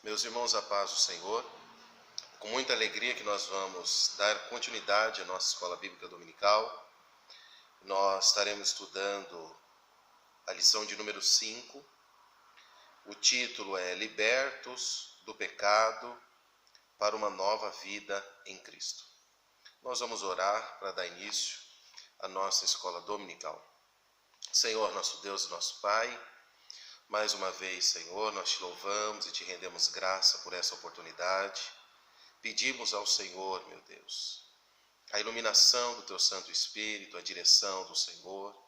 Meus irmãos, a paz do Senhor, com muita alegria que nós vamos dar continuidade à nossa escola bíblica dominical. Nós estaremos estudando a lição de número 5. O título é Libertos do Pecado para uma Nova Vida em Cristo. Nós vamos orar para dar início à nossa escola dominical. Senhor, nosso Deus e nosso Pai, mais uma vez, Senhor, nós te louvamos e te rendemos graça por essa oportunidade. Pedimos ao Senhor, meu Deus, a iluminação do Teu Santo Espírito, a direção do Senhor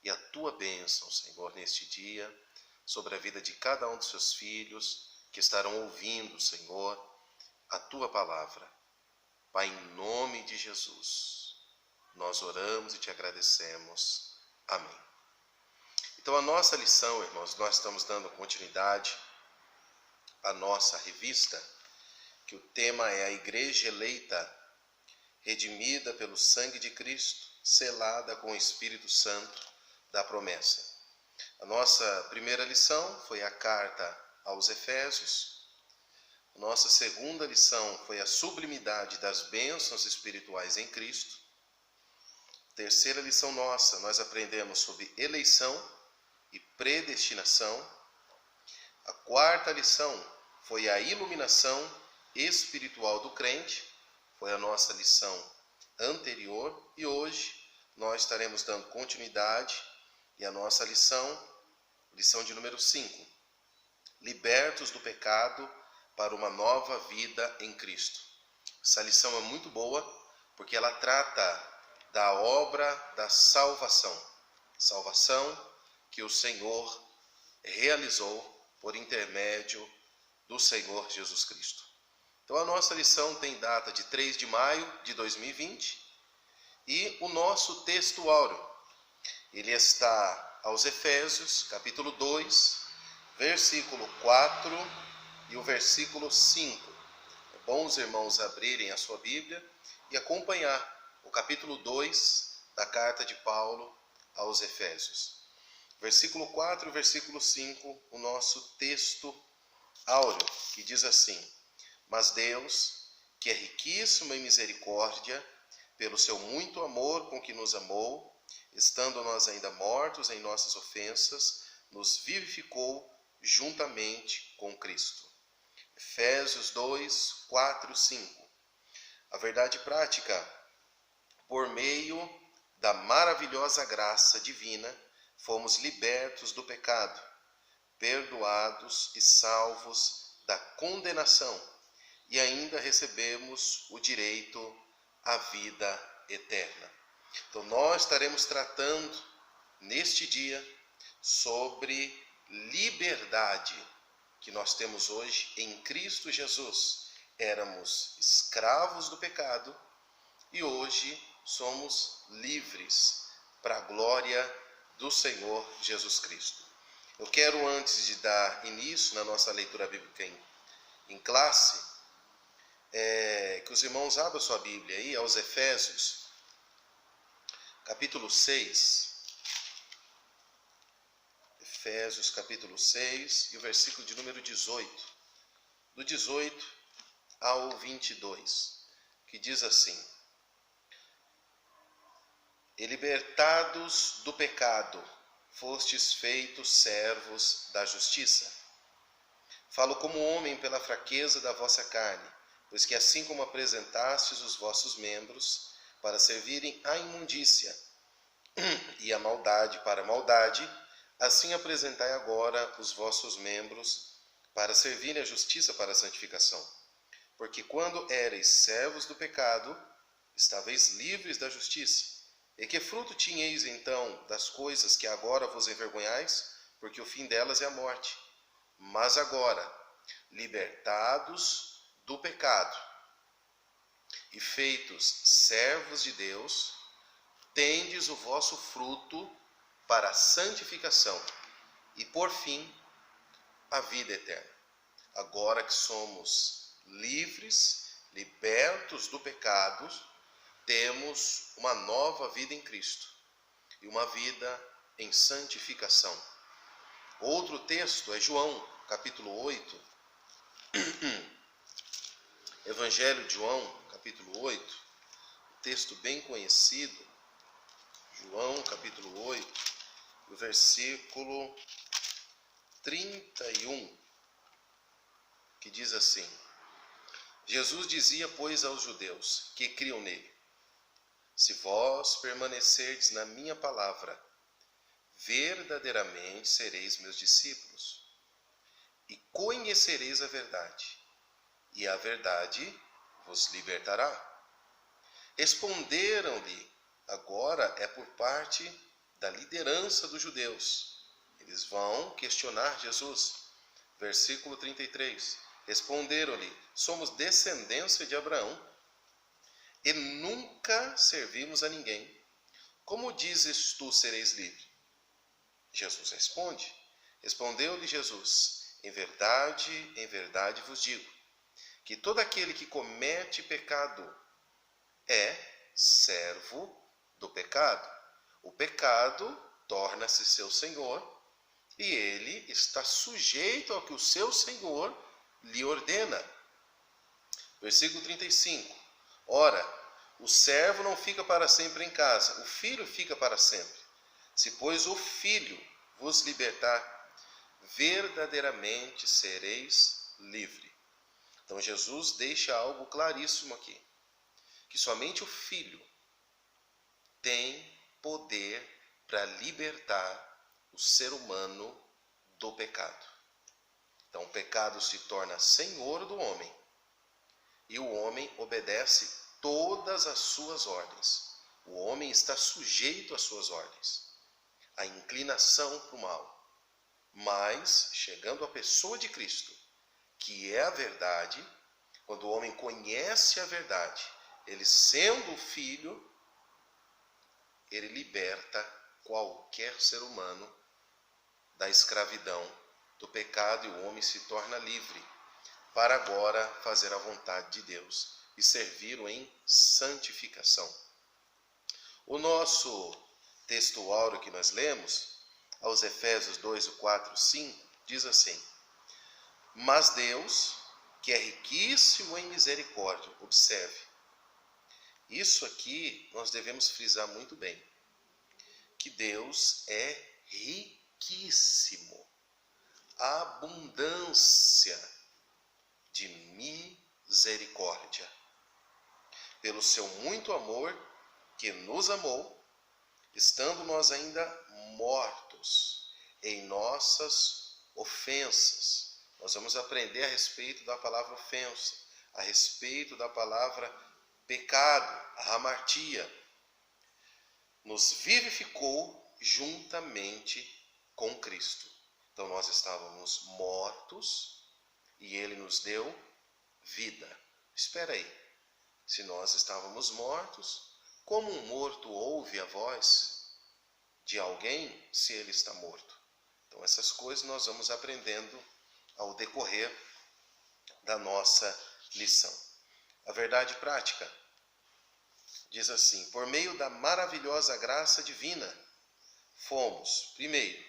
e a Tua bênção, Senhor, neste dia, sobre a vida de cada um dos Seus filhos que estarão ouvindo, Senhor, a Tua palavra. Pai, em nome de Jesus, nós oramos e te agradecemos. Amém. Então, a nossa lição, irmãos, nós estamos dando continuidade à nossa revista, que o tema é a Igreja Eleita, redimida pelo sangue de Cristo, selada com o Espírito Santo da promessa. A nossa primeira lição foi a carta aos Efésios. A nossa segunda lição foi a sublimidade das bênçãos espirituais em Cristo. Terceira lição nossa, nós aprendemos sobre eleição e predestinação. A quarta lição foi a iluminação espiritual do crente, foi a nossa lição anterior, e hoje nós estaremos dando continuidade e a nossa lição de número 5, libertos do pecado para uma nova vida em Cristo. Essa lição é muito boa porque ela trata da obra da salvação que o Senhor realizou por intermédio do Senhor Jesus Cristo. Então a nossa lição tem data de 3 de maio de 2020 e o nosso texto áureo, ele está aos Efésios, capítulo 2, versículo 4 e o versículo 5. É bom os irmãos abrirem a sua Bíblia e acompanhar o capítulo 2 da carta de Paulo aos Efésios. Versículo 4 e versículo 5, o nosso texto áureo, que diz assim: Mas Deus, que é riquíssimo em misericórdia, pelo seu muito amor com que nos amou, estando nós ainda mortos em nossas ofensas, nos vivificou juntamente com Cristo. Efésios 2, 4, 5. A verdade prática: por meio da maravilhosa graça divina, fomos libertos do pecado, perdoados e salvos da condenação, e ainda recebemos o direito à vida eterna. Então nós estaremos tratando neste dia sobre liberdade que nós temos hoje em Cristo Jesus. Éramos escravos do pecado e hoje somos livres para a glória do Senhor Jesus Cristo. Eu quero, antes de dar início na nossa leitura bíblica em classe, que os irmãos abram sua Bíblia aí aos Efésios, capítulo 6. Efésios, capítulo 6, e o versículo de número 18. Do 18 ao 22, que diz assim: E libertados do pecado, fostes feitos servos da justiça. Falo como homem pela fraqueza da vossa carne, pois que assim como apresentastes os vossos membros para servirem à imundícia e a maldade para a maldade, assim apresentai agora os vossos membros para servirem à justiça para a santificação. Porque quando éreis servos do pecado, estáveis livres da justiça. E que fruto tinheis então das coisas que agora vos envergonhais? Porque o fim delas é a morte. Mas agora, libertados do pecado e feitos servos de Deus, tendes o vosso fruto para a santificação e, por fim, a vida eterna. Agora que somos livres, libertos do pecado, temos uma nova vida em Cristo e uma vida em santificação. Outro texto é João, capítulo 8, Evangelho de João, capítulo 8, um texto bem conhecido, João, capítulo 8, o versículo 31, que diz assim: Jesus dizia, pois, aos judeus que criam nele: se vós permanecerdes na minha palavra, verdadeiramente sereis meus discípulos, e conhecereis a verdade, e a verdade vos libertará. Responderam-lhe, agora é por parte da liderança dos judeus. Eles vão questionar Jesus. Versículo 33. Responderam-lhe, somos descendência de Abraão, e nunca servimos a ninguém. Como dizes tu, sereis livre? Jesus responde. Respondeu-lhe Jesus, em verdade vos digo, que todo aquele que comete pecado é servo do pecado. O pecado torna-se seu senhor, e ele está sujeito ao que o seu senhor lhe ordena. Versículo 35. Ora, o servo não fica para sempre em casa, o filho fica para sempre. Se, pois, o filho vos libertar, verdadeiramente sereis livre. Então Jesus deixa algo claríssimo aqui, que somente o filho tem poder para libertar o ser humano do pecado. Então o pecado se torna senhor do homem, e o homem obedece todas as suas ordens. O homem está sujeito às suas ordens, à inclinação para o mal. Mas, chegando à pessoa de Cristo, que é a verdade, quando o homem conhece a verdade, ele sendo filho, ele liberta qualquer ser humano da escravidão, do pecado, e o homem se torna livre para agora fazer a vontade de Deus e servi-lo em santificação. O nosso texto áureo que nós lemos, aos Efésios 2, 4, 5, diz assim: mas Deus, que é riquíssimo em misericórdia, observe, isso aqui nós devemos frisar muito bem, que Deus é riquíssimo, abundância de misericórdia, pelo seu muito amor que nos amou, estando nós ainda mortos em nossas ofensas. Nós vamos aprender a respeito da palavra ofensa, a respeito da palavra pecado, a hamartia. Nos vivificou juntamente com Cristo. Então nós estávamos mortos e Ele nos deu vida. Espera aí, se nós estávamos mortos, como um morto ouve a voz de alguém se ele está morto? Então essas coisas nós vamos aprendendo ao decorrer da nossa lição. A verdade prática diz assim: por meio da maravilhosa graça divina, fomos, primeiro,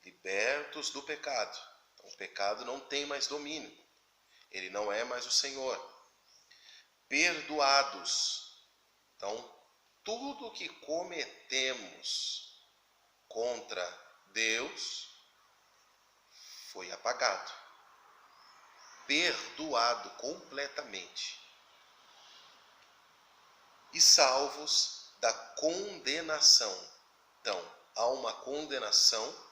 libertos do pecado. Então, o pecado não tem mais domínio, ele não é mais o Senhor. Perdoados. Então, tudo que cometemos contra Deus foi apagado, perdoado completamente, e salvos da condenação. Então, há uma condenação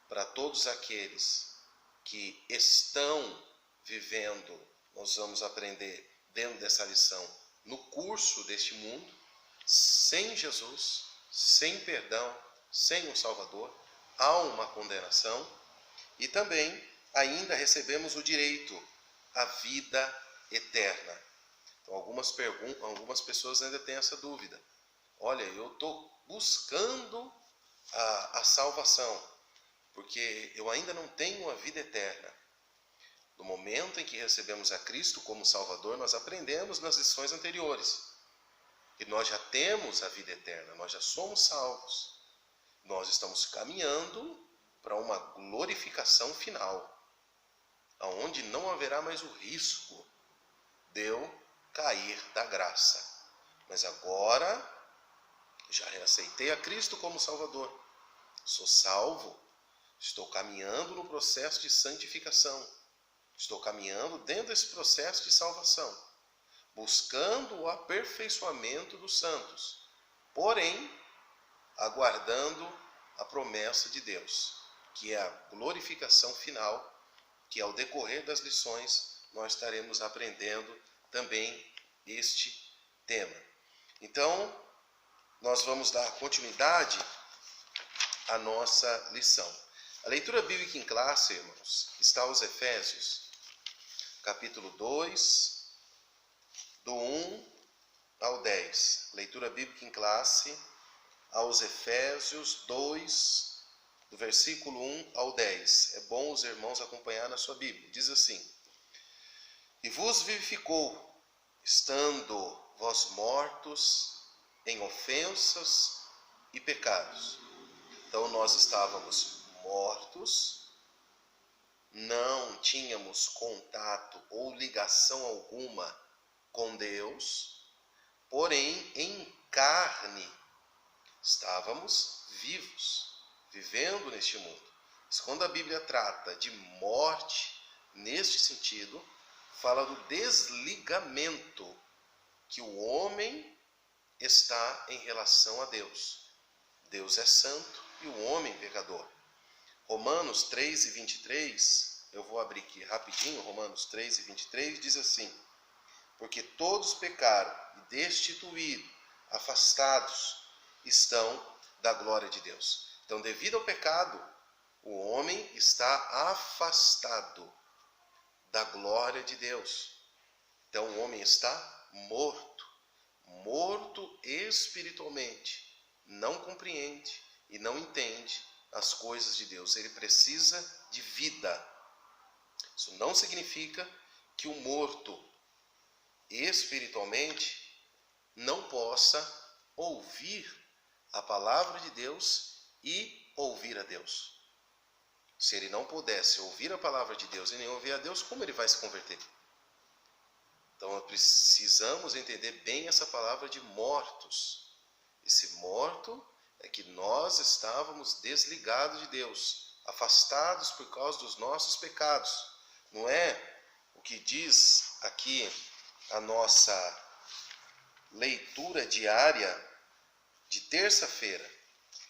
para todos aqueles que estão vivendo, nós vamos aprender dentro dessa lição, no curso deste mundo, sem Jesus, sem perdão, sem um Salvador, há uma condenação. E também ainda recebemos o direito à vida eterna. Então algumas pessoas ainda têm essa dúvida. Olha, eu estou buscando a salvação, porque eu ainda não tenho a vida eterna. No momento em que recebemos a Cristo como Salvador, nós aprendemos nas lições anteriores que nós já temos a vida eterna, nós já somos salvos. Nós estamos caminhando para uma glorificação final, aonde não haverá mais o risco de eu cair da graça. Mas agora já aceitei a Cristo como Salvador. Sou salvo. Estou caminhando no processo de santificação. Estou caminhando dentro desse processo de salvação, buscando o aperfeiçoamento dos santos, porém, aguardando a promessa de Deus, que é a glorificação final, que ao decorrer das lições nós estaremos aprendendo também este tema. Então, nós vamos dar continuidade à nossa lição. A leitura bíblica em classe, irmãos, está aos Efésios, capítulo 2, do 1 ao 10. Leitura bíblica em classe aos Efésios 2, do versículo 1 ao 10. É bom os irmãos acompanhar na sua Bíblia. Diz assim: E vos vivificou, estando vós mortos em ofensas e pecados. Então nós estávamos mortos, não tínhamos contato ou ligação alguma com Deus, porém em carne estávamos vivos, vivendo neste mundo. Mas quando a Bíblia trata de morte, neste sentido, fala do desligamento que o homem está em relação a Deus. Deus é santo e o homem pecador. Romanos 3 e 23, eu vou abrir aqui rapidinho, Romanos 3 e 23, diz assim: Porque todos pecaram e destituídos, afastados, estão da glória de Deus. Então, devido ao pecado, o homem está afastado da glória de Deus. Então, o homem está morto, morto espiritualmente, não compreende e não entende as coisas de Deus. Ele precisa de vida. Isso não significa que o morto espiritualmente não possa ouvir a palavra de Deus e ouvir a Deus. Se ele não pudesse ouvir a palavra de Deus e nem ouvir a Deus, como ele vai se converter? Então precisamos entender bem essa palavra de mortos. Esse morto é que nós estávamos desligados de Deus, afastados por causa dos nossos pecados. Não é o que diz aqui a nossa leitura diária de terça-feira,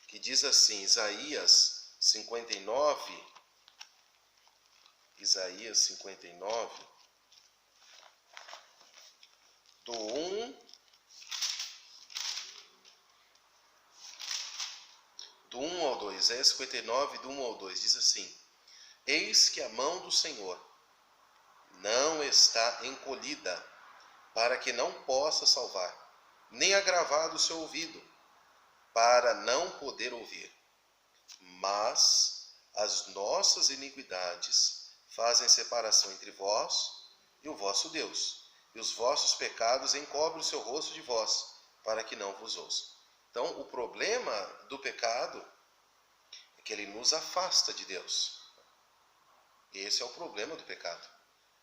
que diz assim, Isaías 59, do 1 ao 2, Isaías 59, do 1 ao 2, diz assim: Eis que a mão do Senhor não está encolhida, para que não possa salvar, nem agravado o seu ouvido, para não poder ouvir. Mas as nossas iniquidades fazem separação entre vós e o vosso Deus, e os vossos pecados encobrem o seu rosto de vós, para que não vos ouça. Então, o problema do pecado é que ele nos afasta de Deus. Esse é o problema do pecado.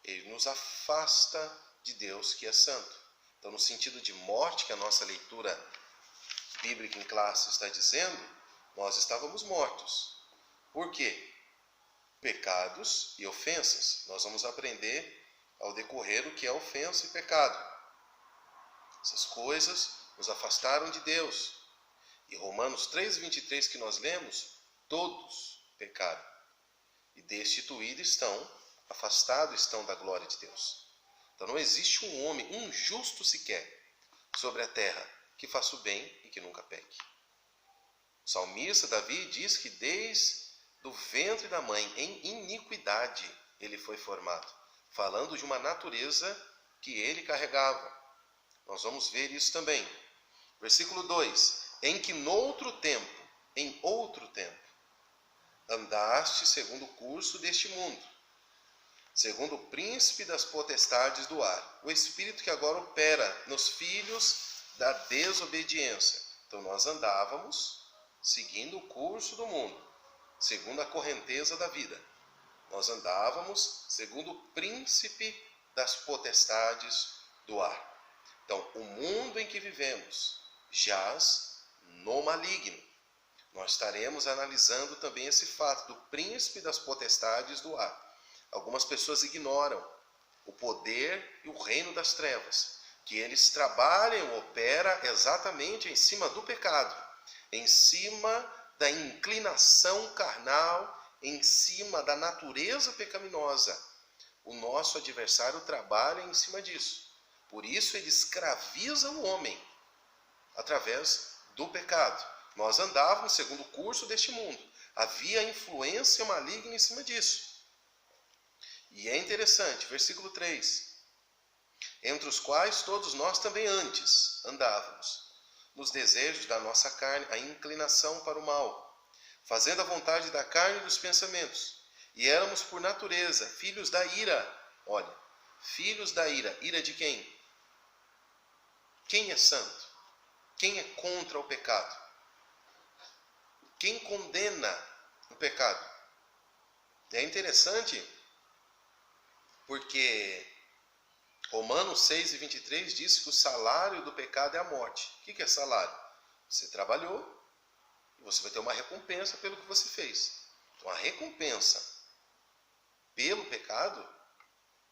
Ele nos afasta de Deus, que é santo. Então, no sentido de morte, que a nossa leitura bíblica em classe está dizendo, nós estávamos mortos. Por quê? Pecados e ofensas. Nós vamos aprender ao decorrer o que é ofensa e pecado. Essas coisas nos afastaram de Deus. E Romanos 3:23 que nós lemos, todos pecaram e destituídos estão, afastados estão da glória de Deus. Então não existe um homem, um justo sequer, sobre a terra que faça o bem e que nunca peque. O salmista Davi diz que desde o ventre da mãe, em iniquidade, ele foi formado, falando de uma natureza que ele carregava. Nós vamos ver isso também. Versículo 2: Em que em outro tempo, andaste segundo o curso deste mundo, segundo o príncipe das potestades do ar, o espírito que agora opera nos filhos da desobediência. Então nós andávamos seguindo o curso do mundo, segundo a correnteza da vida. Nós andávamos segundo o príncipe das potestades do ar. Então, o mundo em que vivemos jaz no maligno. Nós estaremos analisando também esse fato do príncipe das potestades do ar. Algumas pessoas ignoram o poder e o reino das trevas, que eles trabalham, operam exatamente em cima do pecado, em cima da inclinação carnal, em cima da natureza pecaminosa. O nosso adversário trabalha em cima disso. Por isso ele escraviza o homem através do pecado. Nós andávamos segundo o curso deste mundo. Havia influência maligna em cima disso. E é interessante, versículo 3. Entre os quais todos nós também antes andávamos, nos desejos da nossa carne, a inclinação para o mal, fazendo a vontade da carne e dos pensamentos. E éramos por natureza filhos da ira. Olha, filhos da ira. Ira de quem? Quem é santo? Quem é contra o pecado? Quem condena o pecado? É interessante porque Romanos 6:23 diz que o salário do pecado é a morte. O que é salário? Você trabalhou e você vai ter uma recompensa pelo que você fez. Então a recompensa pelo pecado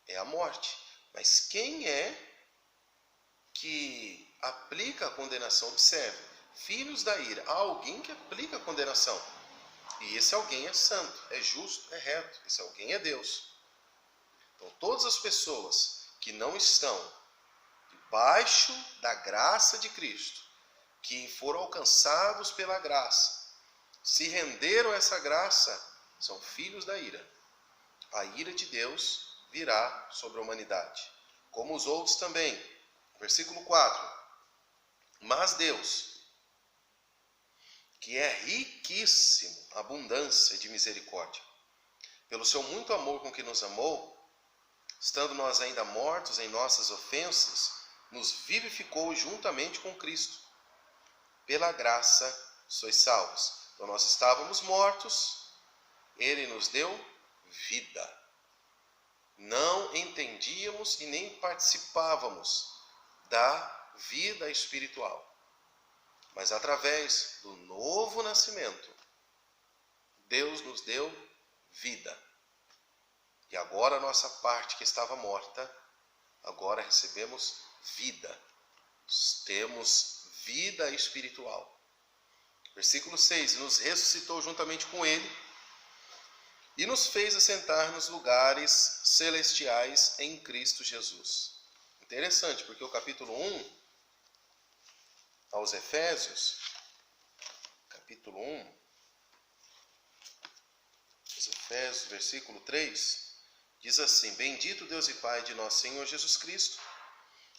é a morte. Mas quem é que aplica a condenação? Observe, filhos da ira. Há alguém que aplica a condenação. E esse alguém é santo, é justo, é reto. Esse alguém é Deus. Então todas as pessoas que não estão debaixo da graça de Cristo, que foram alcançados pela graça, se renderam a essa graça, são filhos da ira. A ira de Deus virá sobre a humanidade. Como os outros também. Versículo 4. Mas Deus, que é riquíssimo, abundância de misericórdia, pelo seu muito amor com que nos amou, estando nós ainda mortos em nossas ofensas, nos vivificou juntamente com Cristo. Pela graça sois salvos. Então nós estávamos mortos, Ele nos deu vida. Não entendíamos e nem participávamos da vida espiritual. Mas através do novo nascimento, Deus nos deu vida. E agora a nossa parte que estava morta, agora recebemos vida. Temos vida espiritual. Versículo 6. E nos ressuscitou juntamente com Ele e nos fez assentar nos lugares celestiais em Cristo Jesus. Interessante, porque o capítulo 1 aos Efésios, capítulo 1, os Efésios, versículo 3, diz assim: Bendito Deus e Pai de nosso Senhor Jesus Cristo,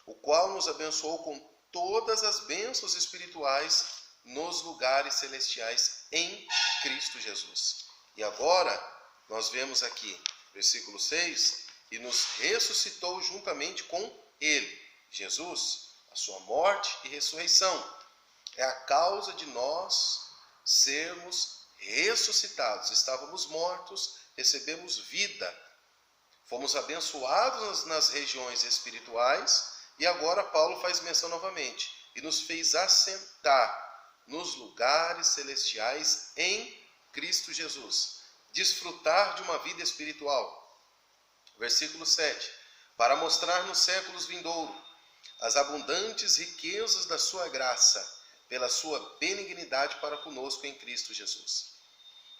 o qual nos abençoou com todas as bênçãos espirituais nos lugares celestiais em Cristo Jesus. E agora, nós vemos aqui, versículo 6, e nos ressuscitou juntamente com Ele, Jesus, a sua morte e ressurreição. É a causa de nós sermos ressuscitados. Estávamos mortos, recebemos vida. Fomos abençoados nas regiões espirituais e agora Paulo faz menção novamente. E nos fez assentar nos lugares celestiais em Cristo Jesus. Desfrutar de uma vida espiritual. Versículo 7. Para mostrar nos séculos vindouros as abundantes riquezas da sua graça, pela sua benignidade para conosco em Cristo Jesus.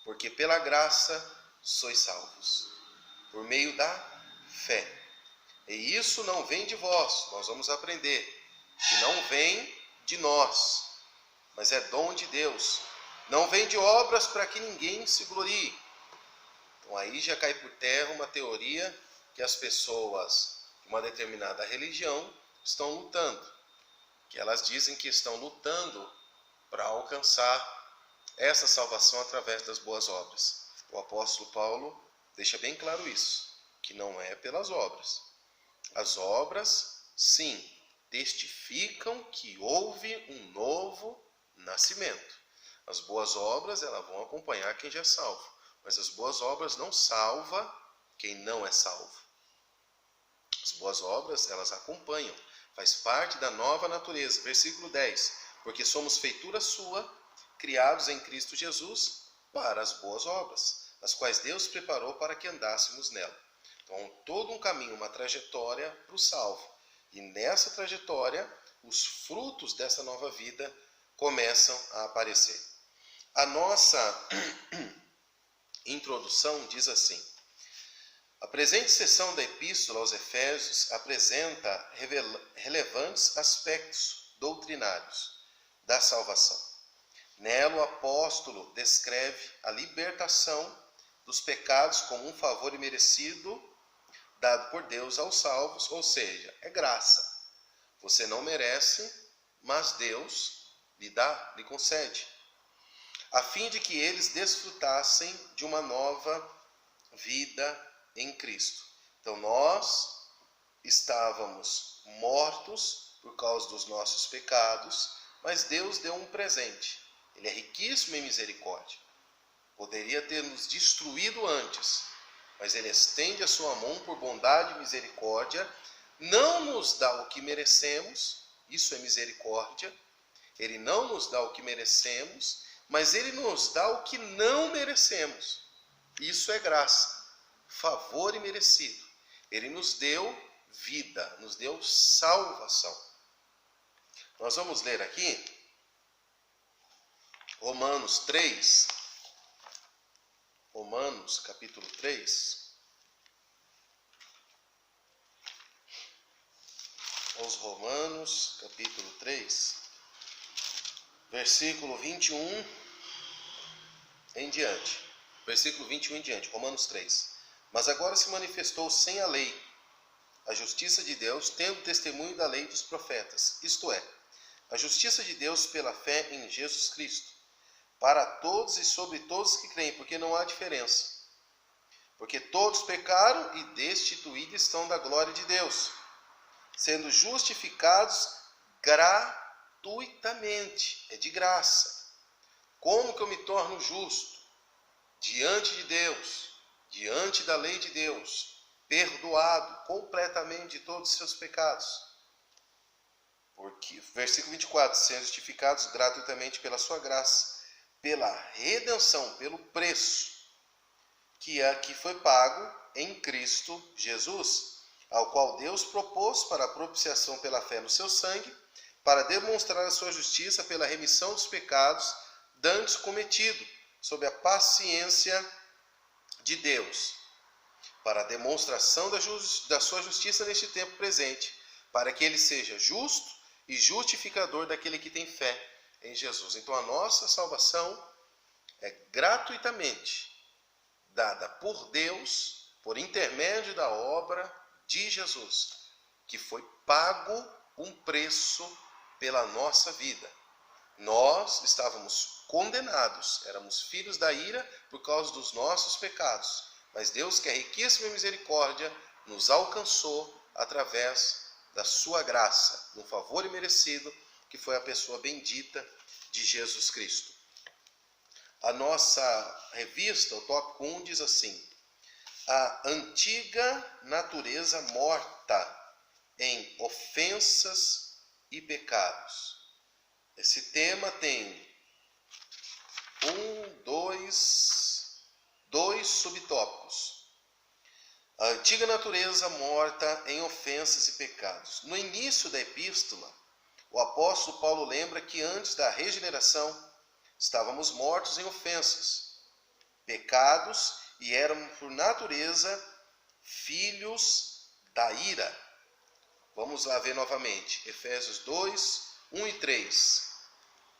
Porque pela graça sois salvos, por meio da fé. E isso não vem de vós, nós vamos aprender, que não vem de nós, mas é dom de Deus. Não vem de obras para que ninguém se glorie. Então aí já cai por terra uma teoria que as pessoas de uma determinada religião estão lutando. Que elas dizem que estão lutando para alcançar essa salvação através das boas obras. O apóstolo Paulo deixa bem claro isso, que não é pelas obras. As obras, sim, testificam que houve um novo nascimento. As boas obras, elas vão acompanhar quem já é salvo, mas as boas obras não salvam quem não é salvo. As boas obras, elas acompanham. Faz parte da nova natureza. Versículo 10. Porque somos feitura sua, criados em Cristo Jesus para as boas obras, as quais Deus preparou para que andássemos nela. Então, todo um caminho, uma trajetória para o salvo. E nessa trajetória, os frutos dessa nova vida começam a aparecer. A nossa introdução diz assim: a presente seção da Epístola aos Efésios apresenta relevantes aspectos doutrinários da salvação. Nela, o apóstolo descreve a libertação dos pecados como um favor imerecido dado por Deus aos salvos, ou seja, é graça. Você não merece, mas Deus lhe concede, a fim de que eles desfrutassem de uma nova vida em Cristo. Então nós estávamos mortos por causa dos nossos pecados, mas Deus deu um presente. Ele é riquíssimo em misericórdia. Poderia ter nos destruído antes, mas Ele estende a sua mão por bondade e misericórdia, não nos dá o que merecemos, isso é misericórdia. Ele não nos dá o que merecemos, mas Ele nos dá o que não merecemos. Isso é graça, favor imerecido. Ele nos deu vida, nos deu salvação. Nós vamos ler aqui Romanos 3, Romanos capítulo 3, aos Romanos capítulo 3, versículo 21 em diante. Versículo 21 em diante, Romanos 3. Mas agora se manifestou sem a lei a justiça de Deus, tendo testemunho da lei dos profetas, isto é, a justiça de Deus pela fé em Jesus Cristo, para todos e sobre todos que creem, porque não há diferença. Porque todos pecaram e destituídos estão da glória de Deus, sendo justificados gratuitamente, é de graça. Como que eu me torno justo? Diante de Deus, diante da lei de Deus, perdoado completamente de todos os seus pecados. Porque, versículo 24, sendo justificados gratuitamente pela sua graça, pela redenção, pelo preço que foi pago em Cristo Jesus, ao qual Deus propôs para a propiciação pela fé no seu sangue, para demonstrar a sua justiça pela remissão dos pecados dantes cometido, sob a paciência de Deus, para a demonstração da sua justiça neste tempo presente, para que ele seja justo e justificador daquele que tem fé em Jesus. Então a nossa salvação é gratuitamente dada por Deus, por intermédio da obra de Jesus, que foi pago um preço pela nossa vida. Nós estávamos condenados, éramos filhos da ira por causa dos nossos pecados, mas Deus, que é riquíssimo em misericórdia, nos alcançou através da sua graça, de um favor imerecido, que foi a pessoa bendita de Jesus Cristo. A nossa revista, o tópico 1, diz assim: a antiga natureza morta em ofensas e pecados. Esse tema tem dois subtópicos. A antiga natureza morta em ofensas e pecados. No início da epístola, o apóstolo Paulo lembra que antes da regeneração estávamos mortos em ofensas, pecados, e éramos por natureza filhos da ira. Vamos lá ver novamente, Efésios 2, 1 e 3.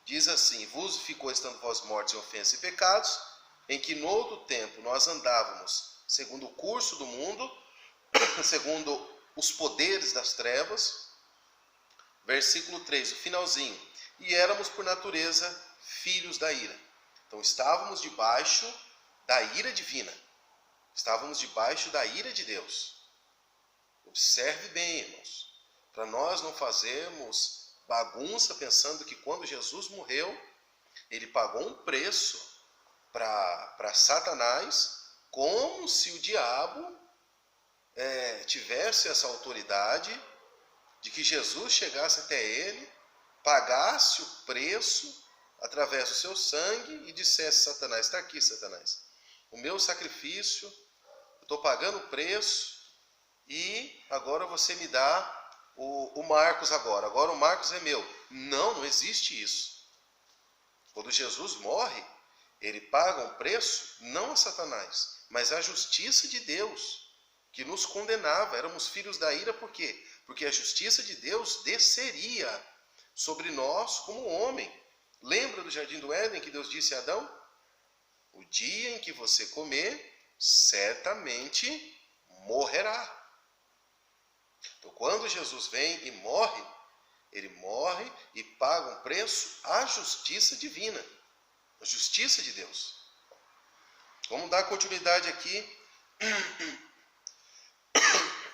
Diz assim: vos ficou estando vós mortos em ofensas e pecados, em que no outro tempo nós andávamos segundo o curso do mundo, segundo os poderes das trevas. Versículo 3, o finalzinho. E éramos por natureza filhos da ira. Então estávamos debaixo da ira divina. Estávamos debaixo da ira de Deus. Observe bem, irmãos, para nós não fazermos bagunça pensando que quando Jesus morreu, ele pagou um preço para Satanás, como se o diabo tivesse essa autoridade de que Jesus chegasse até ele, pagasse o preço através do seu sangue e dissesse: Satanás, está aqui, Satanás, o meu sacrifício, eu estou pagando o preço e agora você me dá o Marcos agora o Marcos é meu. Não existe isso. Quando Jesus morre, ele paga um preço não a Satanás, mas à justiça de Deus, que nos condenava. Éramos filhos da ira, por quê? Porque a justiça de Deus desceria sobre nós como homem. Lembra do jardim do Éden que Deus disse a Adão? O dia em que você comer, certamente morrerá. Então, quando Jesus vem e morre, ele morre e paga um preço à justiça divina, a justiça de Deus. Vamos dar continuidade aqui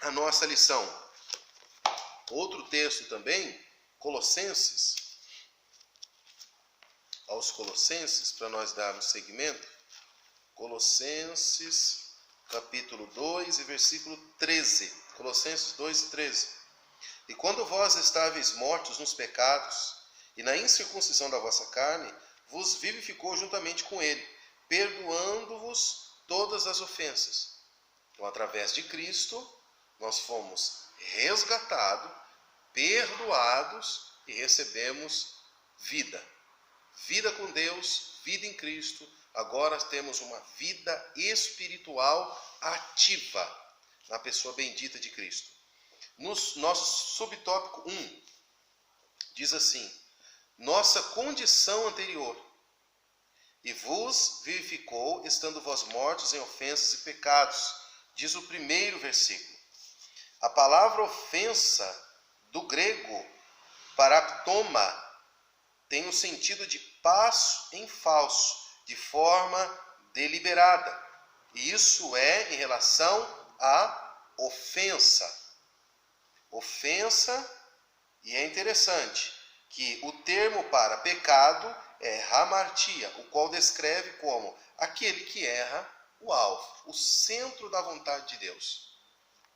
à nossa lição. Outro texto também, Colossenses, aos Colossenses, para nós darmos seguimento. Colossenses, capítulo 2 e versículo 13. Colossenses 2 e 13. E quando vós estáveis mortos nos pecados, e na incircuncisão da vossa carne, vos vivificou juntamente com ele, perdoando-vos todas as ofensas. Então, através de Cristo, nós fomos resgatados, perdoados e recebemos vida. Vida com Deus, vida em Cristo. Agora temos uma vida espiritual ativa na pessoa bendita de Cristo. No nosso subtópico 1, diz assim: nossa condição anterior, e vos vivificou, estando vós mortos em ofensas e pecados, diz o primeiro versículo. A palavra ofensa, do grego paraptoma, tem o sentido de passo em falso, de forma deliberada. E isso é em relação à ofensa. Ofensa, e é interessante que o termo para pecado é hamartia, o qual descreve como aquele que erra o alvo, o centro da vontade de Deus.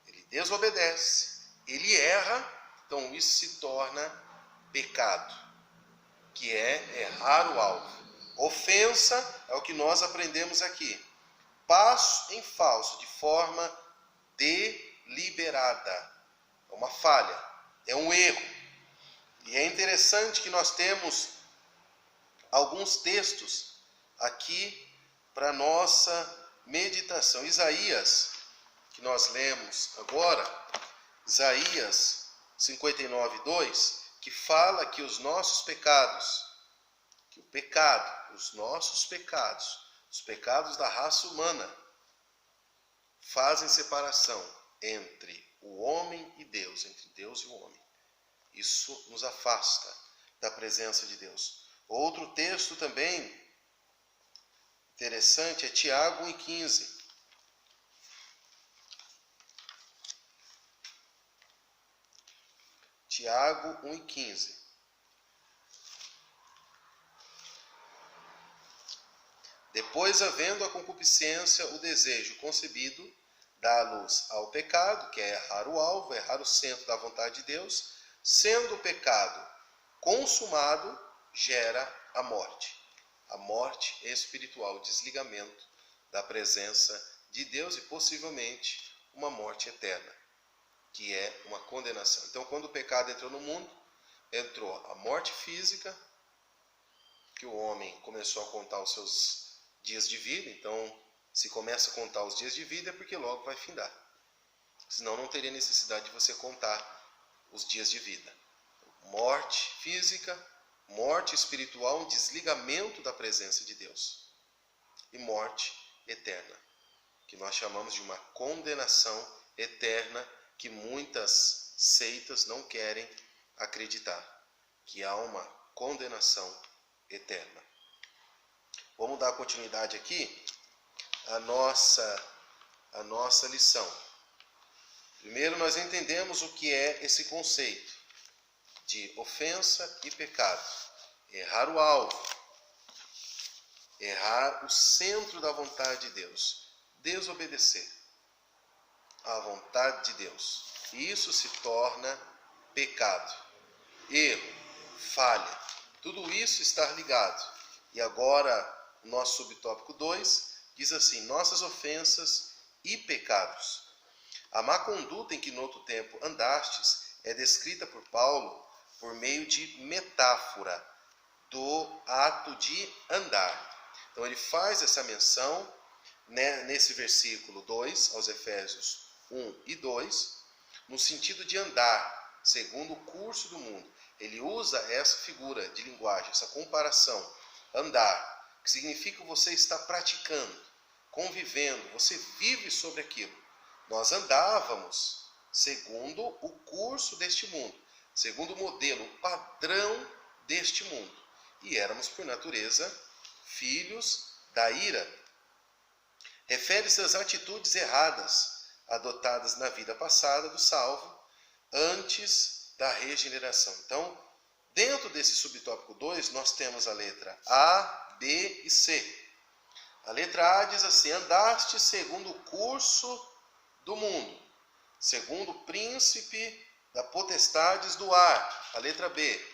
Ele desobedece, ele erra, então isso se torna pecado, que é errar o alvo. Ofensa é o que nós aprendemos aqui. Passo em falso, de forma deliberada. É uma falha, é um erro. E é interessante que nós temos alguns textos aqui para nossa meditação. Isaías, que nós lemos agora, Isaías 59:2, que fala que os nossos pecados, que o pecado, os nossos pecados, os pecados da raça humana, fazem separação entre o homem e Deus, entre Deus e o homem. Isso nos afasta da presença de Deus. Outro texto também interessante é Tiago 1,15. Tiago 1,15. Depois, havendo a concupiscência, o desejo concebido, dá a luz ao pecado, que é errar o alvo, errar o centro da vontade de Deus. Sendo o pecado consumado, gera a morte espiritual, o desligamento da presença de Deus e possivelmente uma morte eterna, que é uma condenação. Então, quando o pecado entrou no mundo, entrou a morte física, que o homem começou a contar os seus dias de vida. Então, se começa a contar os dias de vida é porque logo vai findar. Senão não teria necessidade de você contar os dias de vida. Morte física, morte espiritual, um desligamento da presença de Deus. E morte eterna, que nós chamamos de uma condenação eterna, que muitas seitas não querem acreditar, que há uma condenação eterna. Vamos dar continuidade aqui à nossa lição. Primeiro, nós entendemos o que é esse conceito de ofensa e pecado. Errar o alvo, errar o centro da vontade de Deus, desobedecer. à vontade de Deus. Isso se torna pecado, erro, falha. Tudo isso está ligado. E agora, o nosso subtópico 2 diz assim: nossas ofensas e pecados. A má conduta em que no outro tempo andastes é descrita por Paulo por meio de metáfora do ato de andar. Então ele faz essa menção, né, nesse versículo 2, aos Efésios 1 e 2, no sentido de andar segundo o curso do mundo. Ele usa essa figura de linguagem, essa comparação, andar, que significa você estar praticando, convivendo, você vive sobre aquilo. Nós andávamos segundo o curso deste mundo, segundo o modelo, o padrão deste mundo. E éramos, por natureza, filhos da ira. Refere-se às atitudes erradas adotadas na vida passada do salvo, antes da regeneração. Então, dentro desse subtópico 2, nós temos a letra A, B e C. A letra A diz assim: andaste segundo o curso do mundo, segundo o príncipe da potestades do ar. A letra B.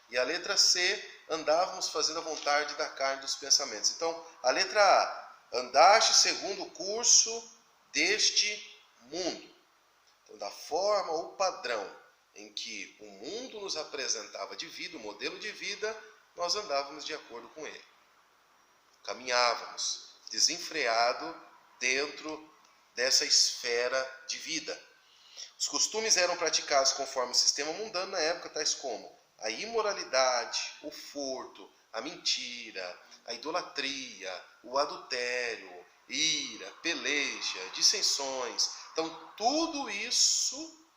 E a letra C, andávamos fazendo a vontade da carne dos pensamentos. Então, a letra A, andaste segundo o curso deste mundo. Então, da forma ou padrão em que o mundo nos apresentava de vida, o modelo de vida, nós andávamos de acordo com ele. Caminhávamos desenfreado dentro dessa esfera de vida. Os costumes eram praticados conforme o sistema mundano na época, tais como a imoralidade, o furto, a mentira, a idolatria, o adultério, ira, peleja, dissensões. Então, tudo isso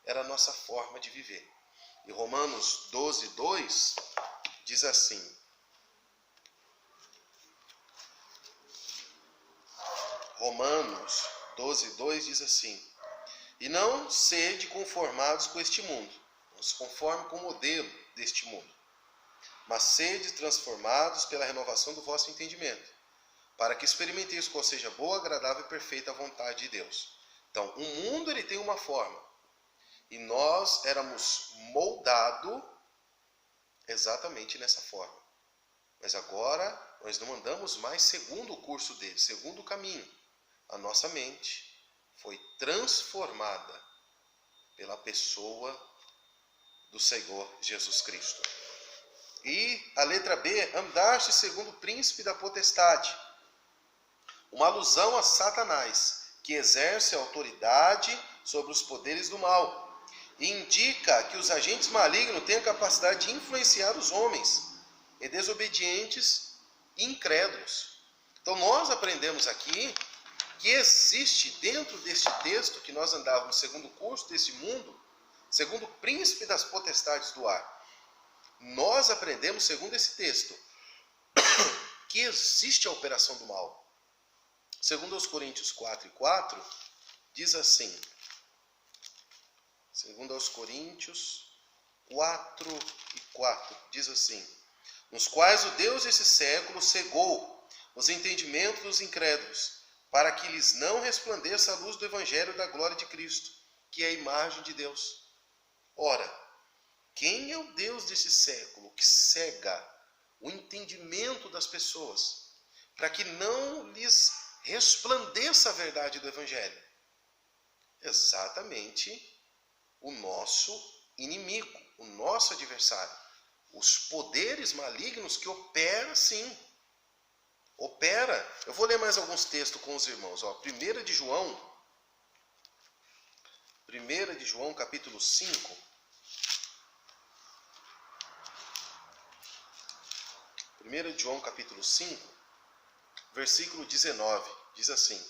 era a nossa forma de viver. E Romanos 12, 2 diz assim: Romanos 12, 2 diz assim: e não sede conformados com este mundo, não se conforme com o modelo deste mundo, mas sede transformados pela renovação do vosso entendimento, para que experimenteis qual seja boa, agradável e perfeita a vontade de Deus. Então, o mundo ele tem uma forma, e nós éramos moldados exatamente nessa forma. Mas agora nós não andamos mais segundo o curso dele, segundo o caminho. A nossa mente foi transformada pela pessoa do Senhor Jesus Cristo. E a letra B, andaste segundo o príncipe da potestade. Uma alusão a Satanás, que exerce autoridade sobre os poderes do mal. E indica que os agentes malignos têm a capacidade de influenciar os homens, e desobedientes e incrédulos. Então nós aprendemos aqui que existe dentro deste texto que nós andávamos segundo o curso desse mundo, segundo o príncipe das potestades do ar. Nós aprendemos, segundo esse texto, que existe a operação do mal. Segundo aos Coríntios 4 e 4, diz assim, segundo aos Coríntios 4 e 4, diz assim: nos quais o Deus desse século cegou os entendimentos dos incrédulos, para que lhes não resplandeça a luz do evangelho da glória de Cristo, que é a imagem de Deus. Ora, quem é o Deus desse século que cega o entendimento das pessoas, para que não lhes resplandeça a verdade do evangelho? Exatamente o nosso inimigo, o nosso adversário. Os poderes malignos que operam, sim. Opera. Eu vou ler mais alguns textos com os irmãos. 1 de João, capítulo 5. 1 de João, capítulo 5, versículo 19. Diz assim: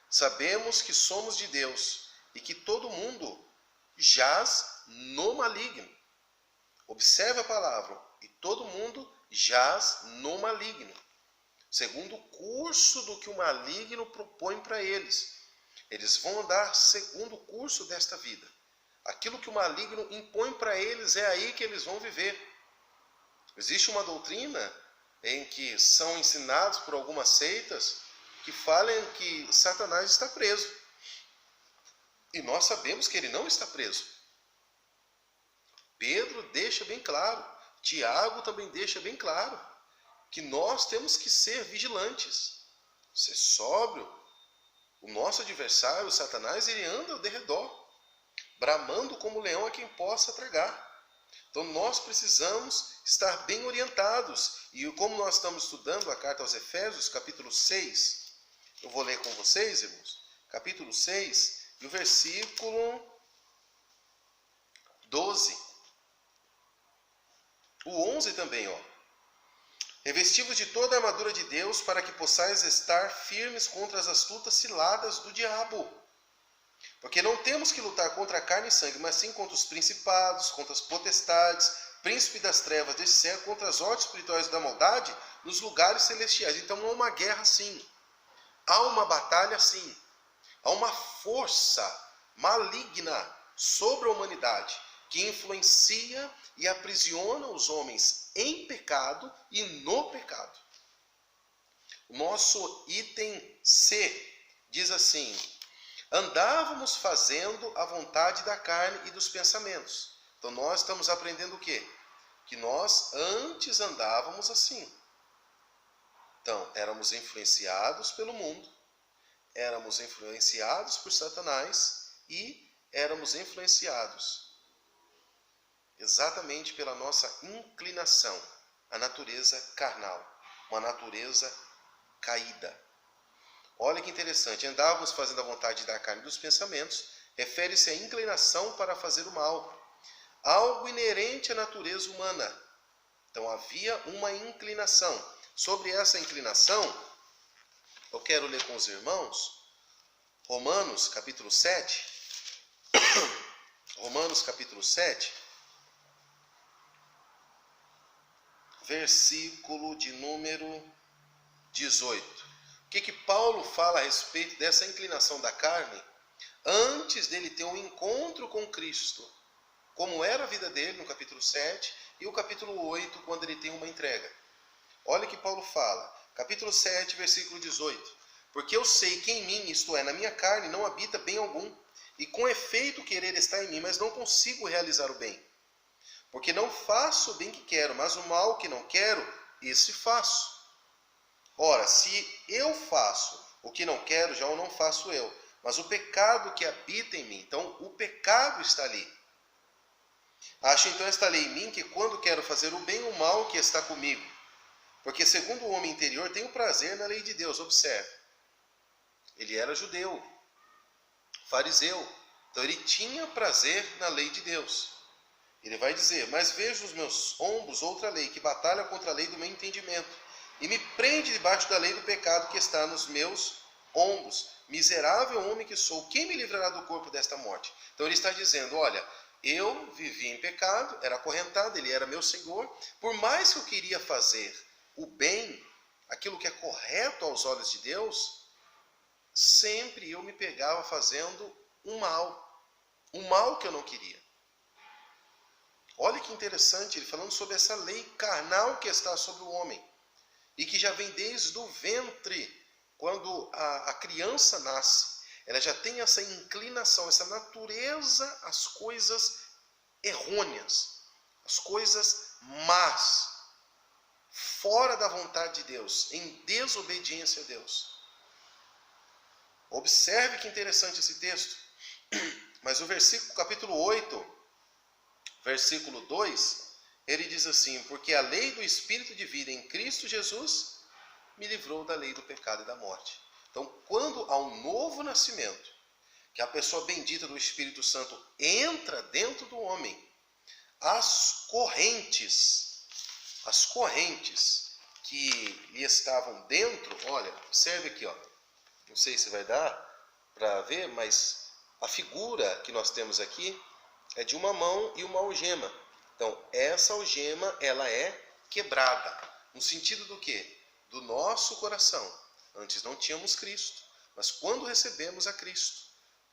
sabemos que somos de Deus e que todo mundo jaz no maligno. Observe a palavra, e todo mundo jaz no maligno, segundo o curso do que o maligno propõe para eles. Eles vão andar segundo o curso desta vida. Aquilo que o maligno impõe para eles, é aí que eles vão viver. Existe uma doutrina em que são ensinados por algumas seitas que falam que Satanás está preso. E nós sabemos que ele não está preso. Pedro deixa bem claro, Tiago também deixa bem claro, que nós temos que ser vigilantes, ser sóbrio. O nosso adversário, o Satanás, ele anda ao derredor, bramando como leão a quem possa tragar. Então nós precisamos estar bem orientados. E como nós estamos estudando a carta aos Efésios, capítulo 6, eu vou ler com vocês, irmãos, capítulo 6, e o versículo 12. O 11 também, ó. Revestivos de toda a armadura de Deus, para que possais estar firmes contra as astutas ciladas do diabo. Porque não temos que lutar contra a carne e sangue, mas sim contra os principados, contra as potestades, príncipe das trevas desse século, contra as hostes espirituais da maldade nos lugares celestiais. Então há uma guerra sim, há uma batalha sim, há uma força maligna sobre a humanidade que influencia e aprisiona os homens em pecado e no pecado. O nosso item C diz assim: andávamos fazendo a vontade da carne e dos pensamentos. Então nós estamos aprendendo o quê? Que nós antes andávamos assim. Então, éramos influenciados pelo mundo, éramos influenciados por Satanás e éramos influenciados exatamente pela nossa inclinação, a natureza carnal, uma natureza caída. Olha que interessante, andávamos fazendo a vontade da carne e dos pensamentos, refere-se à inclinação para fazer o mal, algo inerente à natureza humana. Então havia uma inclinação. Sobre essa inclinação, eu quero ler com os irmãos Romanos capítulo 7. Romanos capítulo 7, versículo de número 18. O que Paulo fala a respeito dessa inclinação da carne antes dele ter um encontro com Cristo, como era a vida dele no capítulo 7 e o capítulo 8, quando ele tem uma entrega. Olha o que Paulo fala, capítulo 7, versículo 18. Porque eu sei que em mim, isto é, na minha carne, não habita bem algum, e com efeito querer está em mim, mas não consigo realizar o bem. Porque não faço o bem que quero, mas o mal que não quero, esse faço. Ora, se eu faço o que não quero, já o não faço eu, mas o pecado que habita em mim. Então, o pecado está ali. Acho então esta lei em mim, que quando quero fazer o bem, o mal que está comigo. Porque segundo o homem interior, tenho prazer na lei de Deus. Observe, ele era judeu, fariseu, então ele tinha prazer na lei de Deus. Ele vai dizer, mas vejo nos meus ombros outra lei, que batalha contra a lei do meu entendimento, e me prende debaixo da lei do pecado que está nos meus ombros. Miserável homem que sou, quem me livrará do corpo desta morte? Então ele está dizendo, olha, eu vivi em pecado, era acorrentado, ele era meu Senhor, por mais que eu queria fazer o bem, aquilo que é correto aos olhos de Deus, sempre eu me pegava fazendo um mal que eu não queria. Olha que interessante, ele falando sobre essa lei carnal que está sobre o homem, e que já vem desde o ventre, quando a criança nasce, ela já tem essa inclinação, essa natureza às coisas errôneas, às coisas más, fora da vontade de Deus, em desobediência a Deus. Observe que interessante esse texto. Mas o versículo, capítulo 8, versículo 2, ele diz assim, porque a lei do Espírito de vida em Cristo Jesus me livrou da lei do pecado e da morte. Então, quando há um novo nascimento, que a pessoa bendita do Espírito Santo entra dentro do homem, as correntes que lhe estavam dentro, olha, observe aqui, ó, não sei se vai dar para ver, mas a figura que nós temos aqui é de uma mão e uma algema. Então, essa algema, ela é quebrada. No sentido do quê? Do nosso coração. Antes não tínhamos Cristo, mas quando recebemos a Cristo,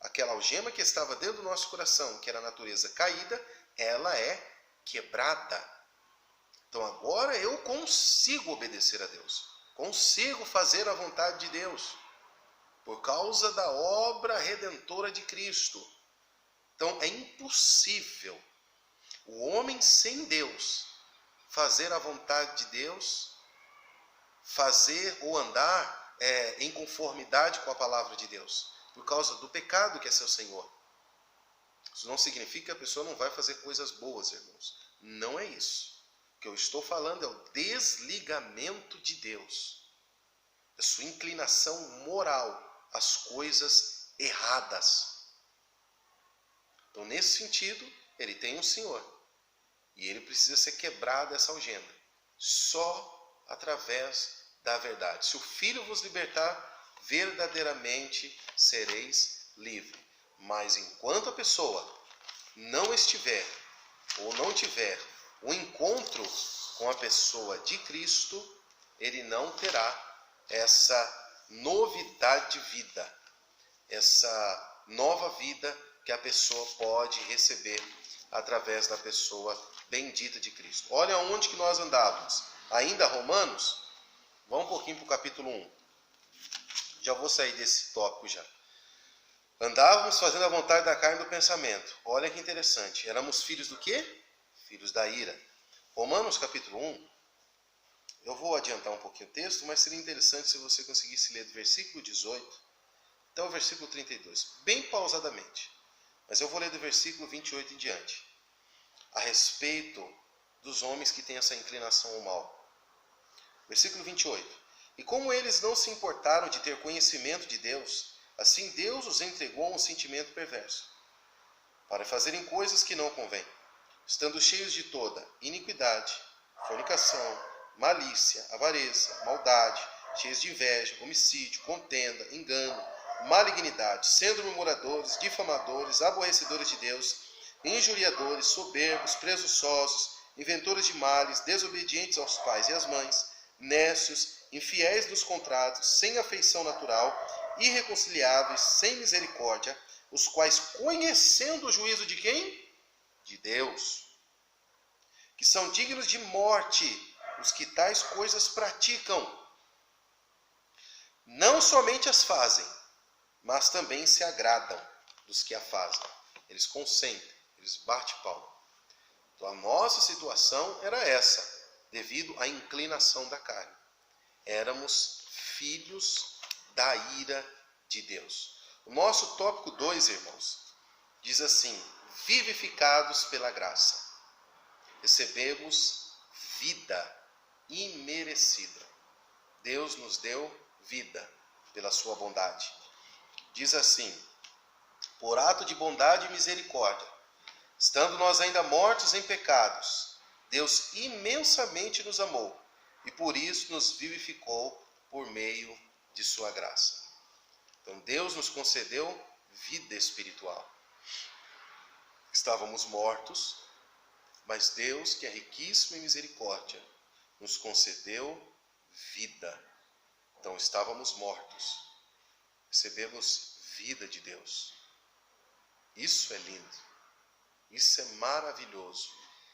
aquela algema que estava dentro do nosso coração, que era a natureza caída, ela é quebrada. Então agora eu consigo obedecer a Deus. Consigo fazer a vontade de Deus. por causa da obra redentora de Cristo. Então é impossível o homem sem Deus fazer a vontade de Deus, fazer ou andar em conformidade com a palavra de Deus, por causa do pecado que é seu senhor. Isso não significa que a pessoa não vai fazer coisas boas, irmãos. Não é isso. O que eu estou falando é o desligamento de Deus, a sua inclinação moral às coisas erradas. Então, nesse sentido, ele tem um senhor. E ele precisa ser quebrado essa algema. Só através da verdade. Se o Filho vos libertar, verdadeiramente sereis livres. Mas enquanto a pessoa não estiver ou não tiver o encontro com a pessoa de Cristo, ele não terá essa novidade de vida, essa nova vida que a pessoa pode receber através da pessoa bendita de Cristo. Olha onde que nós andávamos. Ainda Romanos, vamos um pouquinho para o capítulo 1. Já vou sair desse tópico já. Andávamos fazendo a vontade da carne e do pensamento. Olha que interessante. Éramos filhos do quê? Filhos da ira. Romanos capítulo 1. Eu vou adiantar um pouquinho o texto, mas seria interessante se você conseguisse ler do versículo 18 até o versículo 32. Bem pausadamente. Mas eu vou ler do versículo 28 em diante. A respeito dos homens que têm essa inclinação ao mal. Versículo 28. E como eles não se importaram de ter conhecimento de Deus, assim Deus os entregou a um sentimento perverso, para fazerem coisas que não convêm, estando cheios de toda iniquidade, fornicação, malícia, avareza, maldade, cheios de inveja, homicídio, contenda, engano, malignidade, sendo murmuradores, difamadores, aborrecedores de Deus, injuriadores, soberbos, presunçosos, inventores de males, desobedientes aos pais e às mães, nécios, infiéis dos contratos, sem afeição natural, irreconciliáveis, sem misericórdia, os quais, conhecendo o juízo de quem? De Deus, que são dignos de morte, os que tais coisas praticam. Não somente as fazem, mas também se agradam dos que a fazem. Eles consentem, eles batem palma. Então a nossa situação era essa, devido à inclinação da carne. Éramos filhos da ira de Deus. O nosso tópico 2, irmãos, diz assim: vivificados pela graça, recebemos vida imerecida. Deus nos deu vida pela sua bondade. Diz assim: por ato de bondade e misericórdia, estando nós ainda mortos em pecados, Deus imensamente nos amou e por isso nos vivificou por meio de sua graça. Então Deus nos concedeu vida espiritual. Estávamos mortos, mas Deus, que é riquíssimo em misericórdia, nos concedeu vida. Então estávamos mortos, recebemos vida de Deus. Isso é lindo, isso é maravilhoso.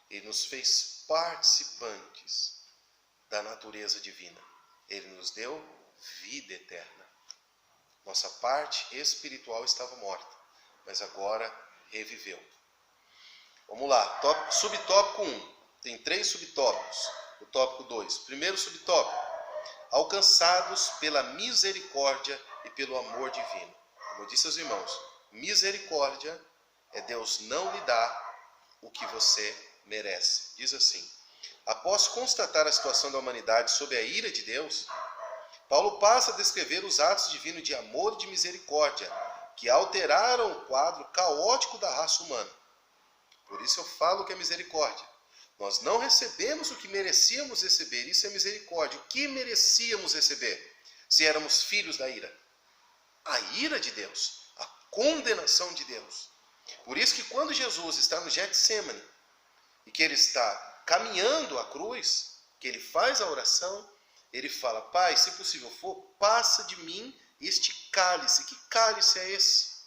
Ele nos fez participantes da natureza divina. Ele nos deu vida eterna. Nossa parte espiritual estava morta, mas agora reviveu. Vamos lá, subtópico 1. Tem 3 subtópicos. O tópico 2. Primeiro subtópico: alcançados pela misericórdia e pelo amor divino. Como eu disse aos irmãos, misericórdia é Deus não lhe dar o que você merece. Diz assim: após constatar a situação da humanidade sob a ira de Deus, Paulo passa a descrever os atos divinos de amor e de misericórdia que alteraram o quadro caótico da raça humana. Por isso eu falo que é misericórdia. Nós não recebemos o que merecíamos receber, isso é misericórdia. O que merecíamos receber se éramos filhos da ira? A ira de Deus, a condenação de Deus. Por isso que quando Jesus está no Getsêmani e que ele está caminhando à cruz, que ele faz a oração, ele fala: Pai, se possível for, passa de mim este cálice. Que cálice é esse?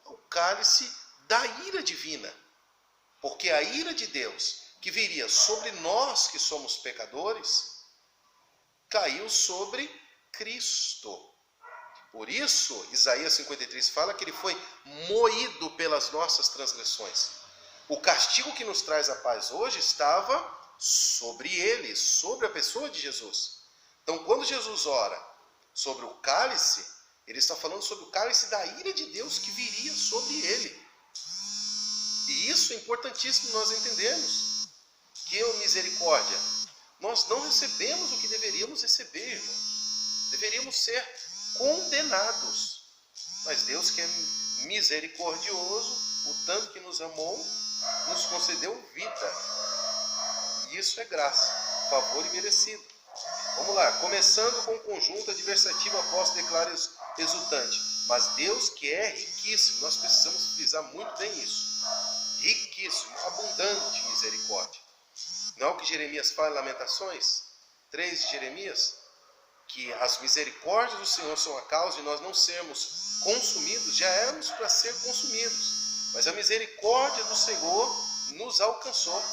É o cálice da ira divina. Porque a ira de Deus, que viria sobre nós que somos pecadores, caiu sobre Cristo. Por isso, Isaías 53 fala que ele foi moído pelas nossas transgressões. O castigo que nos traz a paz hoje estava sobre ele, sobre a pessoa de Jesus. Então, quando Jesus ora sobre o cálice, ele está falando sobre o cálice da ira de Deus que viria sobre ele. E isso é importantíssimo nós entendermos. Que misericórdia. Nós não recebemos o que deveríamos receber, irmão. Deveríamos ser condenados. Mas Deus, que é misericordioso, o tanto que nos amou, nos concedeu vida. E isso é graça, favor imerecido. Vamos lá, começando com o conjunto adversativo, apóstolo declara exultante. Mas Deus, que é riquíssimo, nós precisamos frisar muito bem isso. Riquíssimo, abundante misericórdia. Não é o que Jeremias fala em Lamentações 3 de Jeremias? Que as misericórdias do Senhor são a causa de nós não sermos consumidos. Já éramos para ser consumidos, mas a misericórdia do Senhor nos alcançou.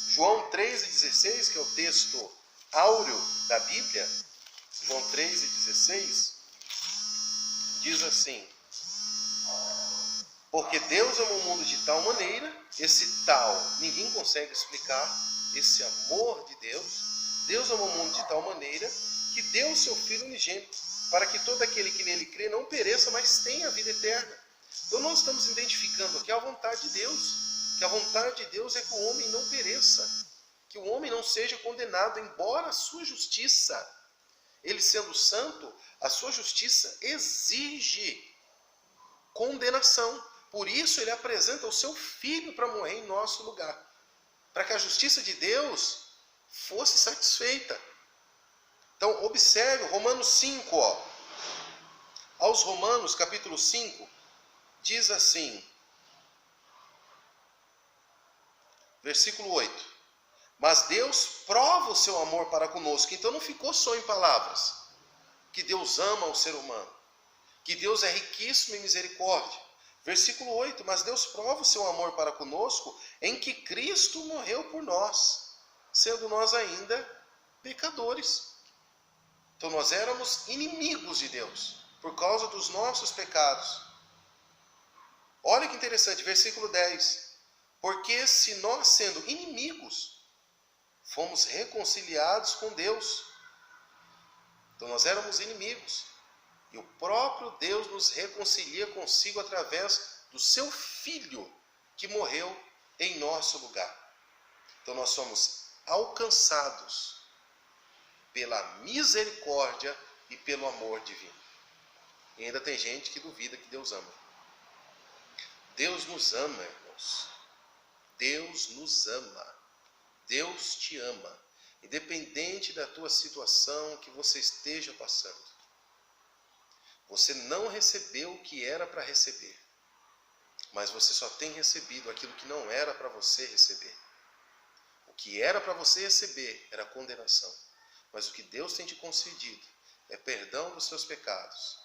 João 3,16, que é o texto áureo da Bíblia, João 3,16, diz assim: porque Deus amou o mundo de tal maneira, esse tal, ninguém consegue explicar, esse amor de Deus. Deus amou o mundo de tal maneira que deu o seu Filho unigênito, para que todo aquele que nele crê não pereça, mas tenha a vida eterna. Então nós estamos identificando aqui a vontade de Deus, que a vontade de Deus é que o homem não pereça, que o homem não seja condenado, embora a sua justiça, ele sendo santo, a sua justiça exige condenação. Por isso ele apresenta o seu Filho para morrer em nosso lugar, para que a justiça de Deus fosse satisfeita. Então observe Romanos 5, aos Romanos capítulo 5, diz assim, versículo 8: mas Deus prova o seu amor para conosco. Então não ficou só em palavras, que Deus ama o ser humano, que Deus é riquíssimo em misericórdia. Versículo 8: mas Deus prova o seu amor para conosco em que Cristo morreu por nós, sendo nós ainda pecadores. Então nós éramos inimigos de Deus, por causa dos nossos pecados. Olha que interessante, versículo 10. Porque se nós, sendo inimigos, fomos reconciliados com Deus. Então nós éramos inimigos. E o próprio Deus nos reconcilia consigo através do seu Filho, que morreu em nosso lugar. Então nós somos alcançados pela misericórdia e pelo amor divino. E ainda tem gente que duvida que Deus ama. Deus nos ama, irmãos. Deus nos ama. Deus te ama. Independente da tua situação que você esteja passando. Você não recebeu o que era para receber. Mas você só tem recebido aquilo que não era para você receber. O que era para você receber era condenação. Mas o que Deus tem te concedido é perdão dos seus pecados,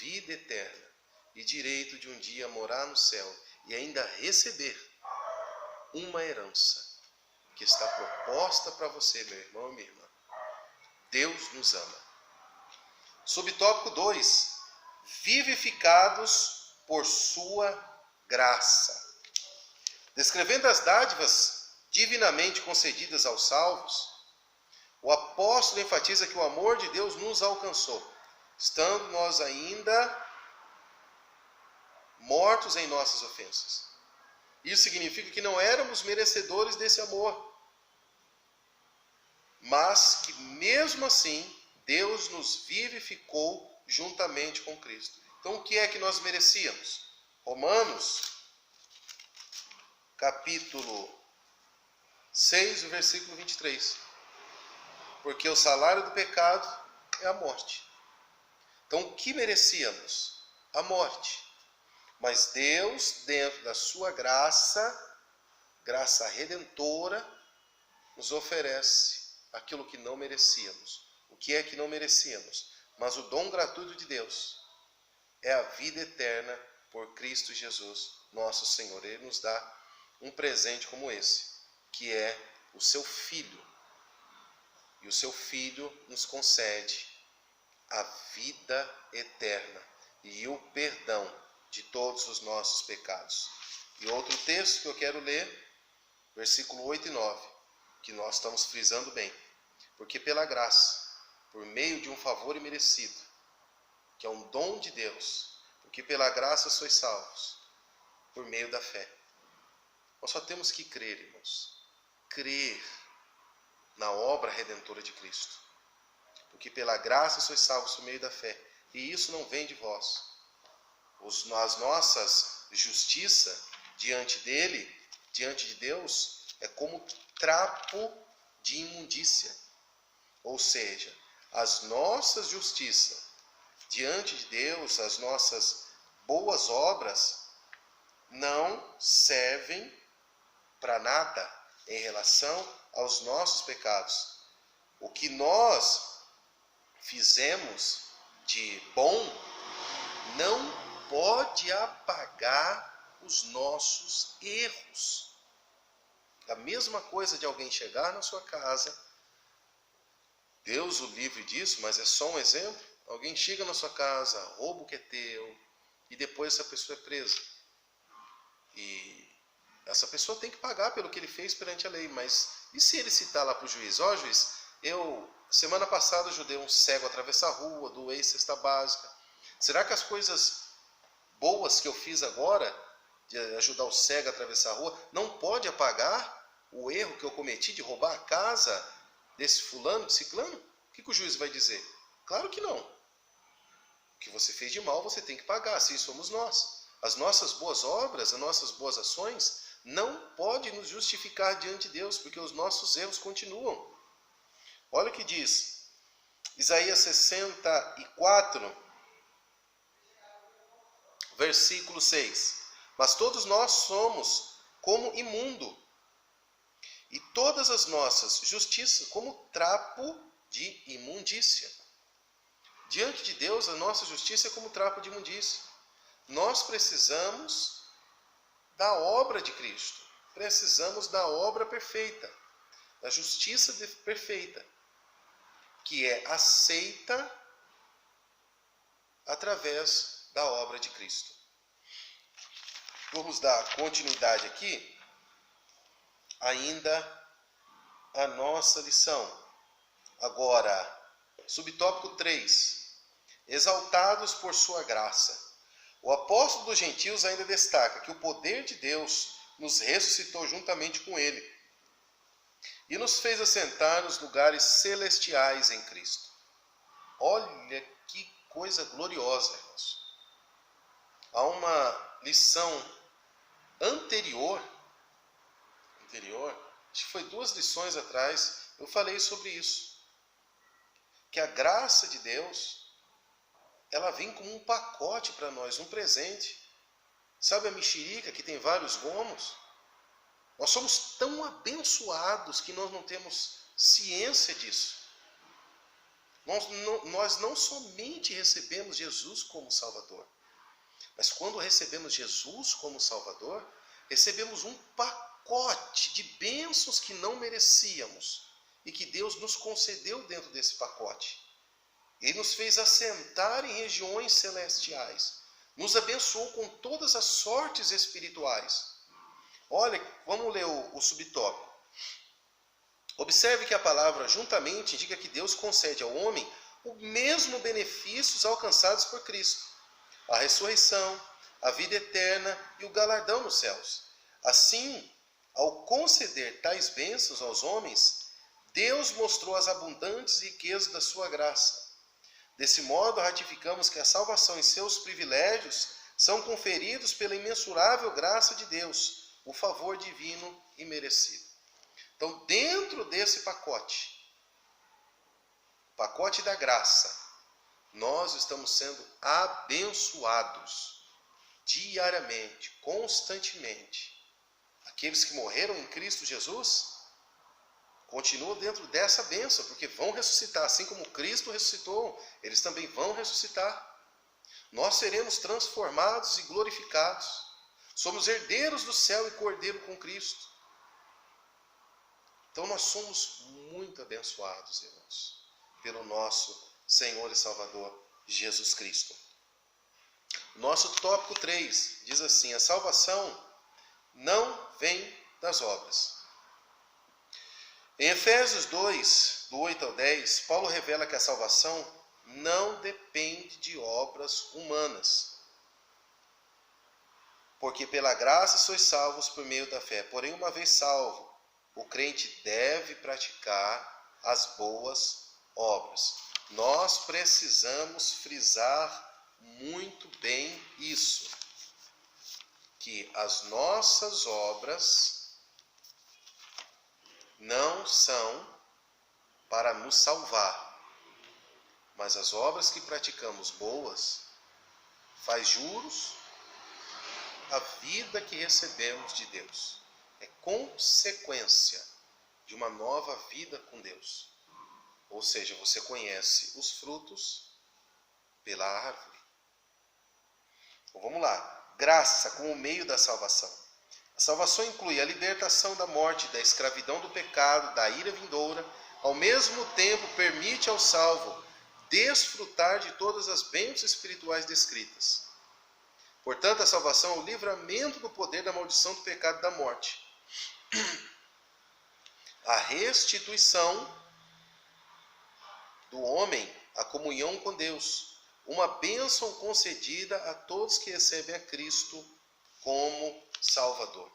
vida eterna e direito de um dia morar no céu e ainda receber uma herança que está proposta para você, meu irmão e minha irmã. Deus nos ama. Subtópico 2. Vivificados por sua graça. Descrevendo as dádivas divinamente concedidas aos salvos, o apóstolo enfatiza que o amor de Deus nos alcançou, estando nós ainda mortos em nossas ofensas. Isso significa que não éramos merecedores desse amor, mas que mesmo assim Deus nos vivificou juntamente com Cristo. Então o que é que nós merecíamos? Romanos, capítulo 6, versículo 23. Porque o salário do pecado é a morte. Então o que merecíamos? A morte. Mas Deus, dentro da sua graça, graça redentora, nos oferece aquilo que não merecíamos. O que é que não merecíamos? Mas o dom gratuito de Deus é a vida eterna por Cristo Jesus, nosso Senhor. Ele nos dá um presente como esse, que é o seu Filho. E o seu Filho nos concede a vida eterna e o perdão de todos os nossos pecados. E outro texto que eu quero ler, versículo 8 e 9, que nós estamos frisando bem. Porque pela graça, por meio de um favor imerecido, que é um dom de Deus, porque pela graça sois salvos, por meio da fé. Nós só temos que crer, irmãos. Crer na obra redentora de Cristo. Porque pela graça sois salvos por meio da fé. E isso não vem de vós. As nossas justiça diante dele, diante de Deus, é como trapo de imundícia. Ou seja, as nossas justiças diante de Deus, as nossas boas obras, não servem para nada em relação aos nossos pecados. O que nós fizemos de bom não pode apagar os nossos erros. A mesma coisa de alguém chegar na sua casa, Deus o livre disso, mas é só um exemplo. Alguém chega na sua casa, rouba o que é teu, e depois essa pessoa é presa. E essa pessoa tem que pagar pelo que ele fez perante a lei. Mas e se ele citar lá para o juiz? Ó, juiz, semana passada ajudei um cego a atravessar a rua, doei cesta básica. Será que as coisas boas que eu fiz agora, de ajudar o cego a atravessar a rua, não pode apagar o erro que eu cometi de roubar a casa desse fulano, de ciclano? O que o juiz vai dizer? Claro que não. O que você fez de mal, você tem que pagar. Assim somos nós. As nossas boas obras, as nossas boas ações, não podem nos justificar diante de Deus, porque os nossos erros continuam. Olha o que diz Isaías 64, versículo 6. Mas todos nós somos como imundo, e todas as nossas justiças como trapo de imundícia. Diante de Deus, a nossa justiça é como trapo de imundícia. Nós precisamos da obra de Cristo. Precisamos da obra perfeita, da justiça perfeita, que é aceita através da obra de Cristo. Vamos dar continuidade aqui, ainda a nossa lição. Agora, subtópico 3. Exaltados por sua graça. O apóstolo dos gentios ainda destaca que o poder de Deus nos ressuscitou juntamente com ele e nos fez assentar nos lugares celestiais em Cristo. Olha que coisa gloriosa, irmãos. Há uma lição anterior, acho que foi 2 lições atrás, eu falei sobre isso. Que a graça de Deus, ela vem como um pacote para nós, um presente. Sabe a mexerica que tem vários gomos? Nós somos tão abençoados que nós não temos ciência disso. Nós não somente recebemos Jesus como Salvador, mas quando recebemos Jesus como Salvador, recebemos um pacote de bênçãos que não merecíamos e que Deus nos concedeu dentro desse pacote. Ele nos fez assentar em regiões celestiais. Nos abençoou com todas as sortes espirituais. Olha, vamos ler o subtópico. Observe que a palavra juntamente indica que Deus concede ao homem os mesmos benefícios alcançados por Cristo. A ressurreição, a vida eterna e o galardão nos céus. Assim, ao conceder tais bênçãos aos homens, Deus mostrou as abundantes riquezas da sua graça. Desse modo, ratificamos que a salvação e seus privilégios são conferidos pela imensurável graça de Deus, o favor divino e merecido. Então, dentro desse pacote da graça, nós estamos sendo abençoados diariamente, constantemente. Aqueles que morreram em Cristo Jesus continuam dentro dessa bênção, porque vão ressuscitar, assim como Cristo ressuscitou, eles também vão ressuscitar. Nós seremos transformados e glorificados. Somos herdeiros do céu e cordeiro com Cristo. Então nós somos muito abençoados, irmãos, pelo nosso Senhor e Salvador Jesus Cristo. Nosso tópico 3 diz assim: a salvação não vem das obras. Em Efésios 2, do 8 ao 10, Paulo revela que a salvação não depende de obras humanas. Porque pela graça sois salvos por meio da fé. Porém, uma vez salvo, o crente deve praticar as boas obras. Nós precisamos frisar muito bem isso, que as nossas obras não são para nos salvar, mas as obras que praticamos boas faz juros à vida que recebemos de Deus. É consequência de uma nova vida com Deus. Ou seja, você conhece os frutos pela árvore. Então, vamos lá. Graça como meio da salvação. A salvação inclui a libertação da morte, da escravidão do pecado, da ira vindoura. Ao mesmo tempo, permite ao salvo desfrutar de todas as bênçãos espirituais descritas. Portanto, a salvação é o livramento do poder da maldição do pecado e da morte. A restituição do homem à comunhão com Deus. Uma bênção concedida a todos que recebem a Cristo como Salvador.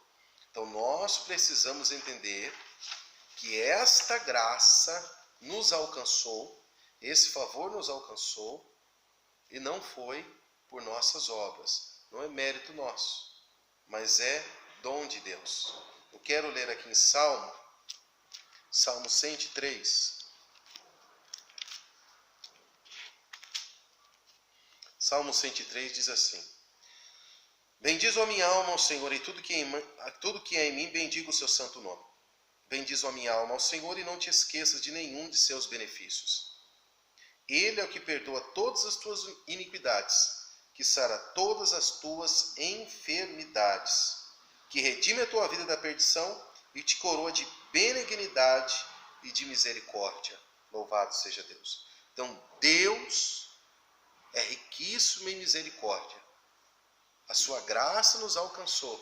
Então, nós precisamos entender que esta graça nos alcançou, esse favor nos alcançou, e não foi por nossas obras. Não é mérito nosso, mas é dom de Deus. Eu quero ler aqui em Salmo 103. Salmo 103 diz assim: bendiz a minha alma ao Senhor, e tudo que é em mim, bendiga o seu santo nome. Bendiz a minha alma ao Senhor, e não te esqueças de nenhum de seus benefícios. Ele é o que perdoa todas as tuas iniquidades, que sara todas as tuas enfermidades, que redime a tua vida da perdição e te coroa de benignidade e de misericórdia. Louvado seja Deus. Então, Deus é riquíssimo em misericórdia. A sua graça nos alcançou.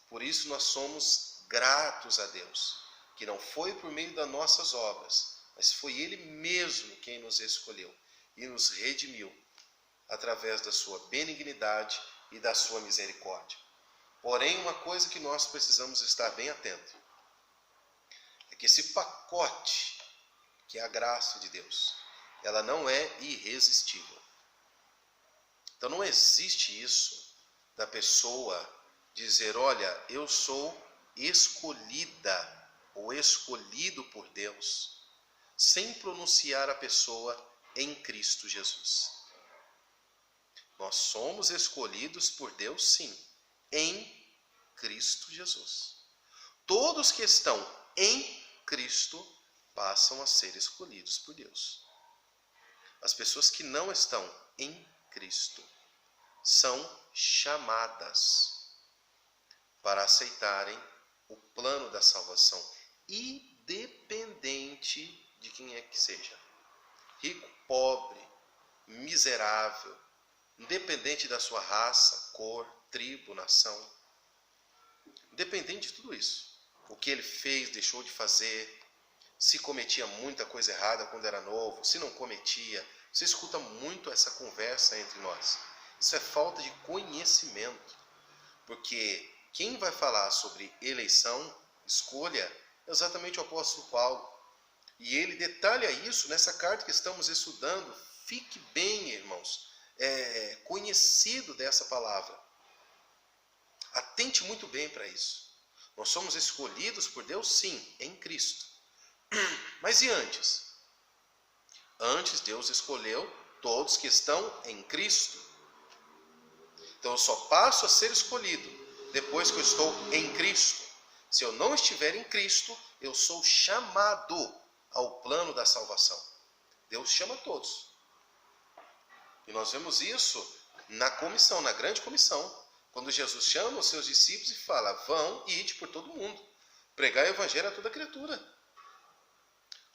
Por isso nós somos gratos a Deus, que não foi por meio das nossas obras, mas foi Ele mesmo quem nos escolheu e nos redimiu através da sua benignidade e da sua misericórdia. Porém, uma coisa que nós precisamos estar bem atentos é que esse pacote, que é a graça de Deus, ela não é irresistível. Então não existe isso da pessoa dizer: olha, eu sou escolhida ou escolhido por Deus, sem pronunciar a pessoa em Cristo Jesus. Nós somos escolhidos por Deus, sim, em Cristo Jesus. Todos que estão em Cristo passam a ser escolhidos por Deus. As pessoas que não estão em Cristo são chamadas para aceitarem o plano da salvação, independente de quem é que seja. Rico, pobre, miserável, independente da sua raça, cor, tribo, nação. Independente de tudo isso. O que ele fez, deixou de fazer, se cometia muita coisa errada quando era novo, se não cometia. Você escuta muito essa conversa entre nós. Isso é falta de conhecimento. Porque quem vai falar sobre eleição, escolha, é exatamente o apóstolo Paulo. E ele detalha isso nessa carta que estamos estudando. Fique bem, irmãos, conhecido dessa palavra. Atente muito bem para isso. Nós somos escolhidos por Deus, sim, em Cristo. Mas e antes? Antes Deus escolheu todos que estão em Cristo. Então eu só passo a ser escolhido depois que eu estou em Cristo. Se eu não estiver em Cristo, eu sou chamado ao plano da salvação. Deus chama todos. E nós vemos isso na comissão, na grande comissão. Quando Jesus chama os seus discípulos e fala: vão e ide por todo mundo, pregai o evangelho a toda criatura.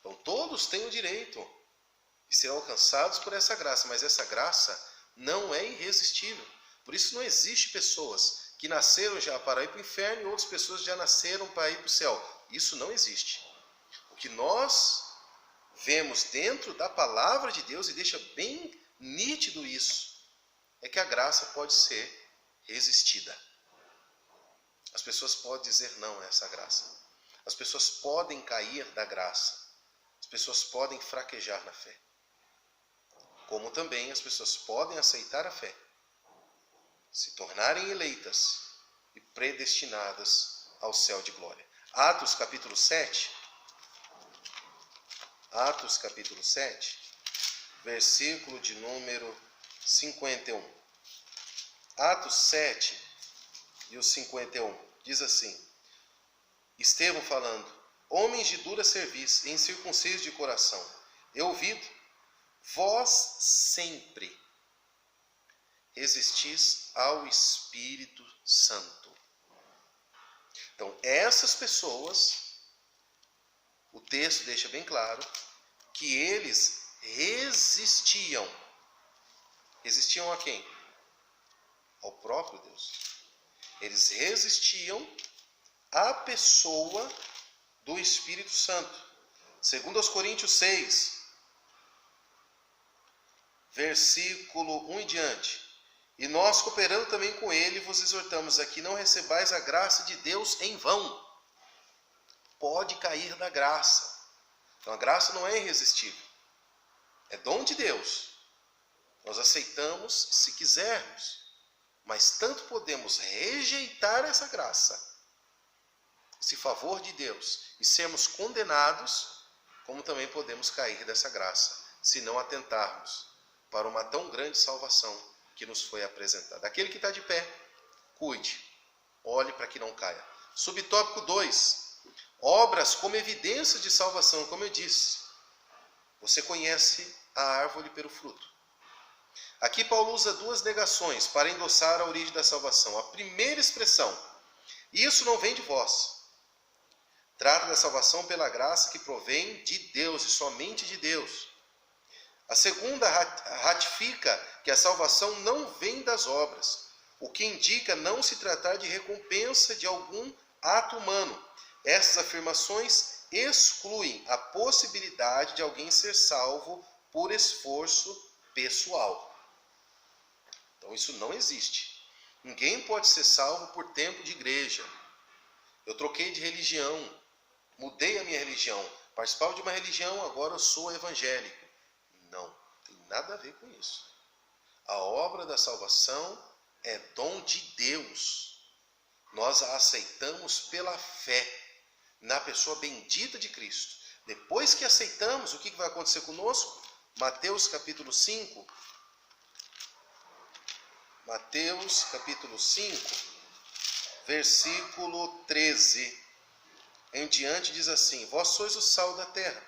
Então todos têm o direito e ser alcançados por essa graça, mas essa graça não é irresistível. Por isso não existe pessoas que nasceram já para ir para o inferno e outras pessoas já nasceram para ir para o céu. Isso não existe. O que nós vemos dentro da palavra de Deus, e deixa bem nítido isso, é que a graça pode ser resistida. As pessoas podem dizer não a essa graça. As pessoas podem cair da graça. As pessoas podem fraquejar na fé. Como também as pessoas podem aceitar a fé, se tornarem eleitas e predestinadas ao céu de glória. Atos capítulo 7, versículo de número 51. Atos 7 e o 51, diz assim, Estevão falando, homens de dura cerviz, incircuncisos de coração, eu ouvido, vós sempre resistis ao Espírito Santo. Então, essas pessoas, o texto deixa bem claro, que eles resistiam. Resistiam a quem? Ao próprio Deus. Eles resistiam à pessoa do Espírito Santo. Segundo aos Coríntios 6, versículo 1 em diante. E nós, cooperando também com ele, vos exortamos a que não recebais a graça de Deus em vão. Pode cair da graça. Então a graça não é irresistível. É dom de Deus. Nós aceitamos se quisermos. Mas tanto podemos rejeitar essa graça, esse favor de Deus, e sermos condenados, como também podemos cair dessa graça, se não atentarmos para uma tão grande salvação que nos foi apresentada. Aquele que está de pé, cuide, olhe para que não caia. Subtópico 2, obras como evidência de salvação, como eu disse. Você conhece a árvore pelo fruto. Aqui Paulo usa duas negações para endossar a origem da salvação. A primeira expressão, isso não vem de vós. Trata da salvação pela graça que provém de Deus e somente de Deus. A segunda ratifica que a salvação não vem das obras, o que indica não se tratar de recompensa de algum ato humano. Essas afirmações excluem a possibilidade de alguém ser salvo por esforço pessoal. Então isso não existe. Ninguém pode ser salvo por tempo de igreja. Eu troquei de religião, mudei a minha religião, participava de uma religião, agora eu sou evangélico. Não, tem nada a ver com isso. A obra da salvação é dom de Deus. Nós a aceitamos pela fé na pessoa bendita de Cristo. Depois que aceitamos, o que vai acontecer conosco? Mateus capítulo 5, versículo 13 em diante diz assim, vós sois o sal da terra.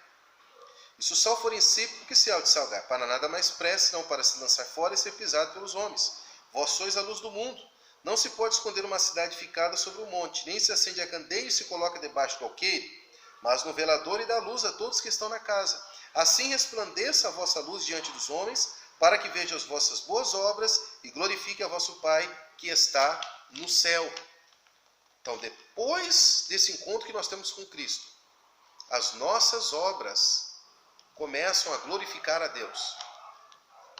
E se o sal for insípido, que se há de salgar? Para nada mais preste, senão para se lançar fora e ser pisado pelos homens. Vós sois a luz do mundo. Não se pode esconder uma cidade ficada sobre um monte, nem se acende a candeia e se coloca debaixo do alqueire, mas no velador e dá luz a todos que estão na casa. Assim resplandeça a vossa luz diante dos homens, para que vejam as vossas boas obras e glorifique a vosso Pai que está no céu. Então, depois desse encontro que nós temos com Cristo, as nossas obras começam a glorificar a Deus.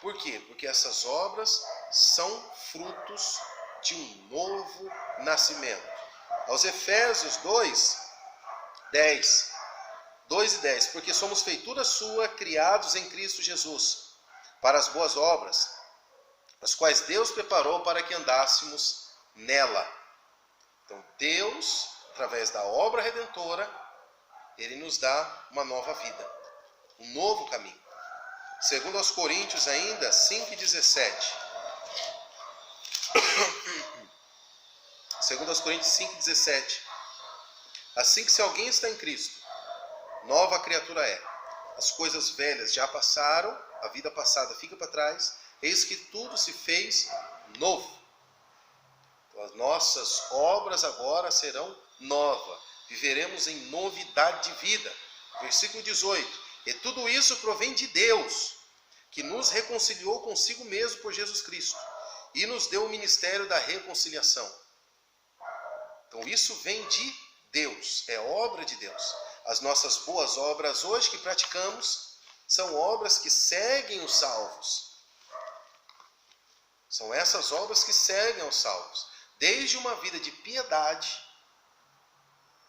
Por quê? Porque essas obras são frutos de um novo nascimento. Aos Efésios 2 e 10, porque somos feitura sua, criados em Cristo Jesus, para as boas obras, as quais Deus preparou para que andássemos nela. Então Deus, através da obra redentora, Ele nos dá uma nova vida, um novo caminho. Segundo aos Coríntios ainda, 5:17. Segundo aos Coríntios 5:17. Assim que se alguém está em Cristo, nova criatura é. As coisas velhas já passaram, a vida passada fica para trás, eis que tudo se fez novo. Então, as nossas obras agora serão novas. Viveremos em novidade de vida. Versículo 18. E tudo isso provém de Deus, que nos reconciliou consigo mesmo por Jesus Cristo e nos deu o ministério da reconciliação. Então isso vem de Deus, é obra de Deus. As nossas boas obras hoje que praticamos são obras que seguem os salvos. São essas obras que seguem aos salvos. Desde uma vida de piedade,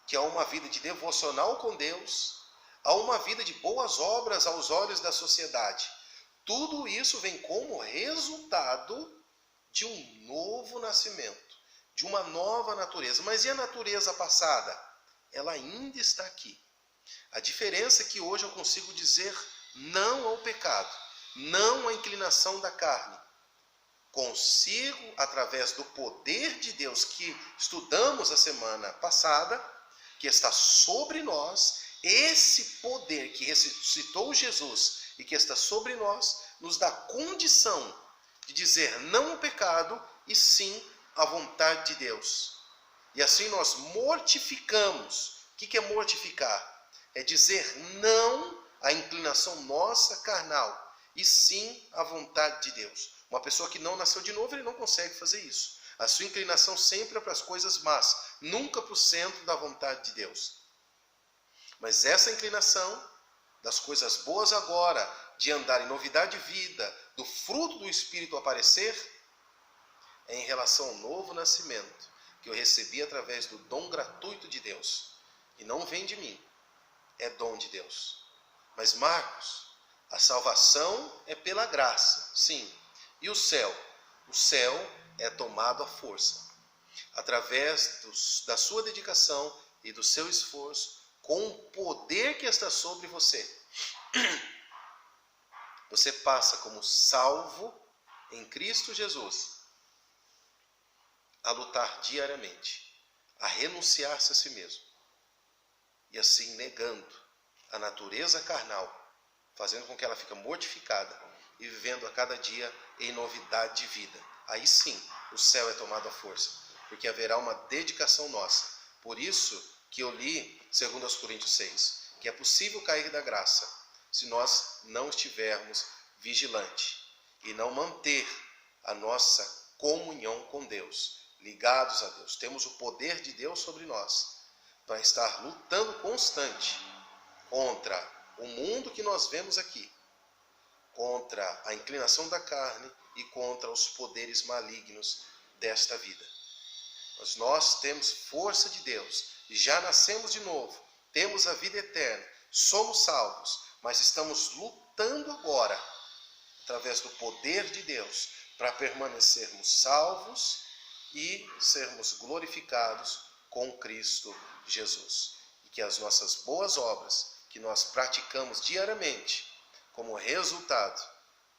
que é uma vida de devocional com Deus, a uma vida de boas obras aos olhos da sociedade. Tudo isso vem como resultado de um novo nascimento, de uma nova natureza. Mas e a natureza passada? Ela ainda está aqui. A diferença é que hoje eu consigo dizer não ao pecado, não à inclinação da carne. Consigo, através do poder de Deus que estudamos a semana passada, que está sobre nós, esse poder que ressuscitou Jesus e que está sobre nós, nos dá condição de dizer não ao pecado e sim à vontade de Deus. E assim nós mortificamos. O que é mortificar? É dizer não à inclinação nossa carnal e sim à vontade de Deus. Uma pessoa que não nasceu de novo, ele não consegue fazer isso. A sua inclinação sempre é para as coisas más, nunca para o centro da vontade de Deus. Mas essa inclinação das coisas boas agora, de andar em novidade de vida, do fruto do Espírito aparecer, é em relação ao novo nascimento, que eu recebi através do dom gratuito de Deus. E não vem de mim, é dom de Deus. Mas Marcos, a salvação é pela graça, sim. E o céu? O céu é tomado à força, através da sua dedicação e do seu esforço, com o poder que está sobre você. Você passa como salvo em Cristo Jesus a lutar diariamente, a renunciar-se a si mesmo, e assim negando a natureza carnal, fazendo com que ela fique mortificada e vivendo a cada dia em novidade de vida. Aí sim, o céu é tomado à força, porque haverá uma dedicação nossa. Por isso que eu li 2 Coríntios 6, que é possível cair da graça se nós não estivermos vigilantes e não manter a nossa comunhão com Deus, ligados a Deus. Temos o poder de Deus sobre nós para estar lutando constante contra o mundo que nós vemos aqui, contra a inclinação da carne e contra os poderes malignos desta vida. Mas nós temos força de Deus, já nascemos de novo, temos a vida eterna, somos salvos, mas estamos lutando agora, através do poder de Deus, para permanecermos salvos e sermos glorificados com Cristo Jesus. E que as nossas boas obras, que nós praticamos diariamente, como resultado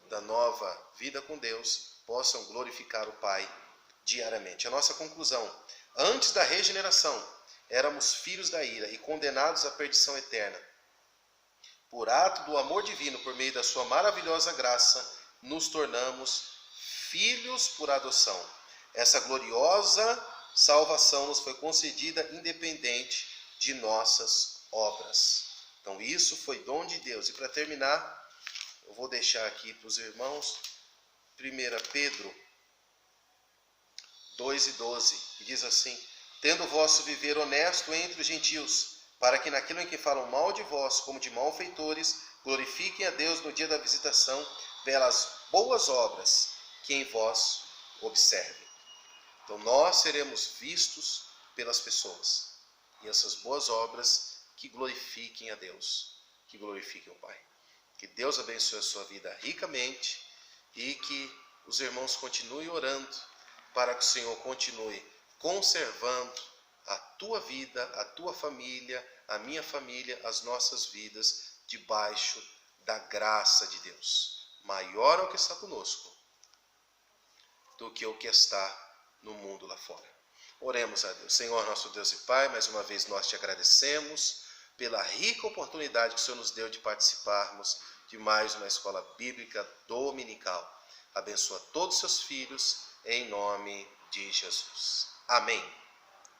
da nova vida com Deus, possam glorificar o Pai diariamente. A nossa conclusão: antes da regeneração, éramos filhos da ira e condenados à perdição eterna. Por ato do amor divino, por meio da sua maravilhosa graça, nos tornamos filhos por adoção. Essa gloriosa salvação nos foi concedida independente de nossas obras. Então isso foi dom de Deus. E para terminar, eu vou deixar aqui para os irmãos 1 Pedro 2:12, que diz assim: tendo o vosso viver honesto entre os gentios, para que naquilo em que falam mal de vós, como de malfeitores, glorifiquem a Deus no dia da visitação, pelas boas obras que em vós observem. Então nós seremos vistos pelas pessoas, e essas boas obras que glorifiquem a Deus, que glorifiquem o Pai. Que Deus abençoe a sua vida ricamente e que os irmãos continuem orando para que o Senhor continue conservando a tua vida, a tua família, a minha família, as nossas vidas debaixo da graça de Deus. Maior é o que está conosco do que o que está no mundo lá fora. Oremos a Deus. Senhor, nosso Deus e Pai, mais uma vez nós te agradecemos pela rica oportunidade que o Senhor nos deu de participarmos de mais uma escola bíblica dominical. Abençoa todos os seus filhos, em nome de Jesus. Amém.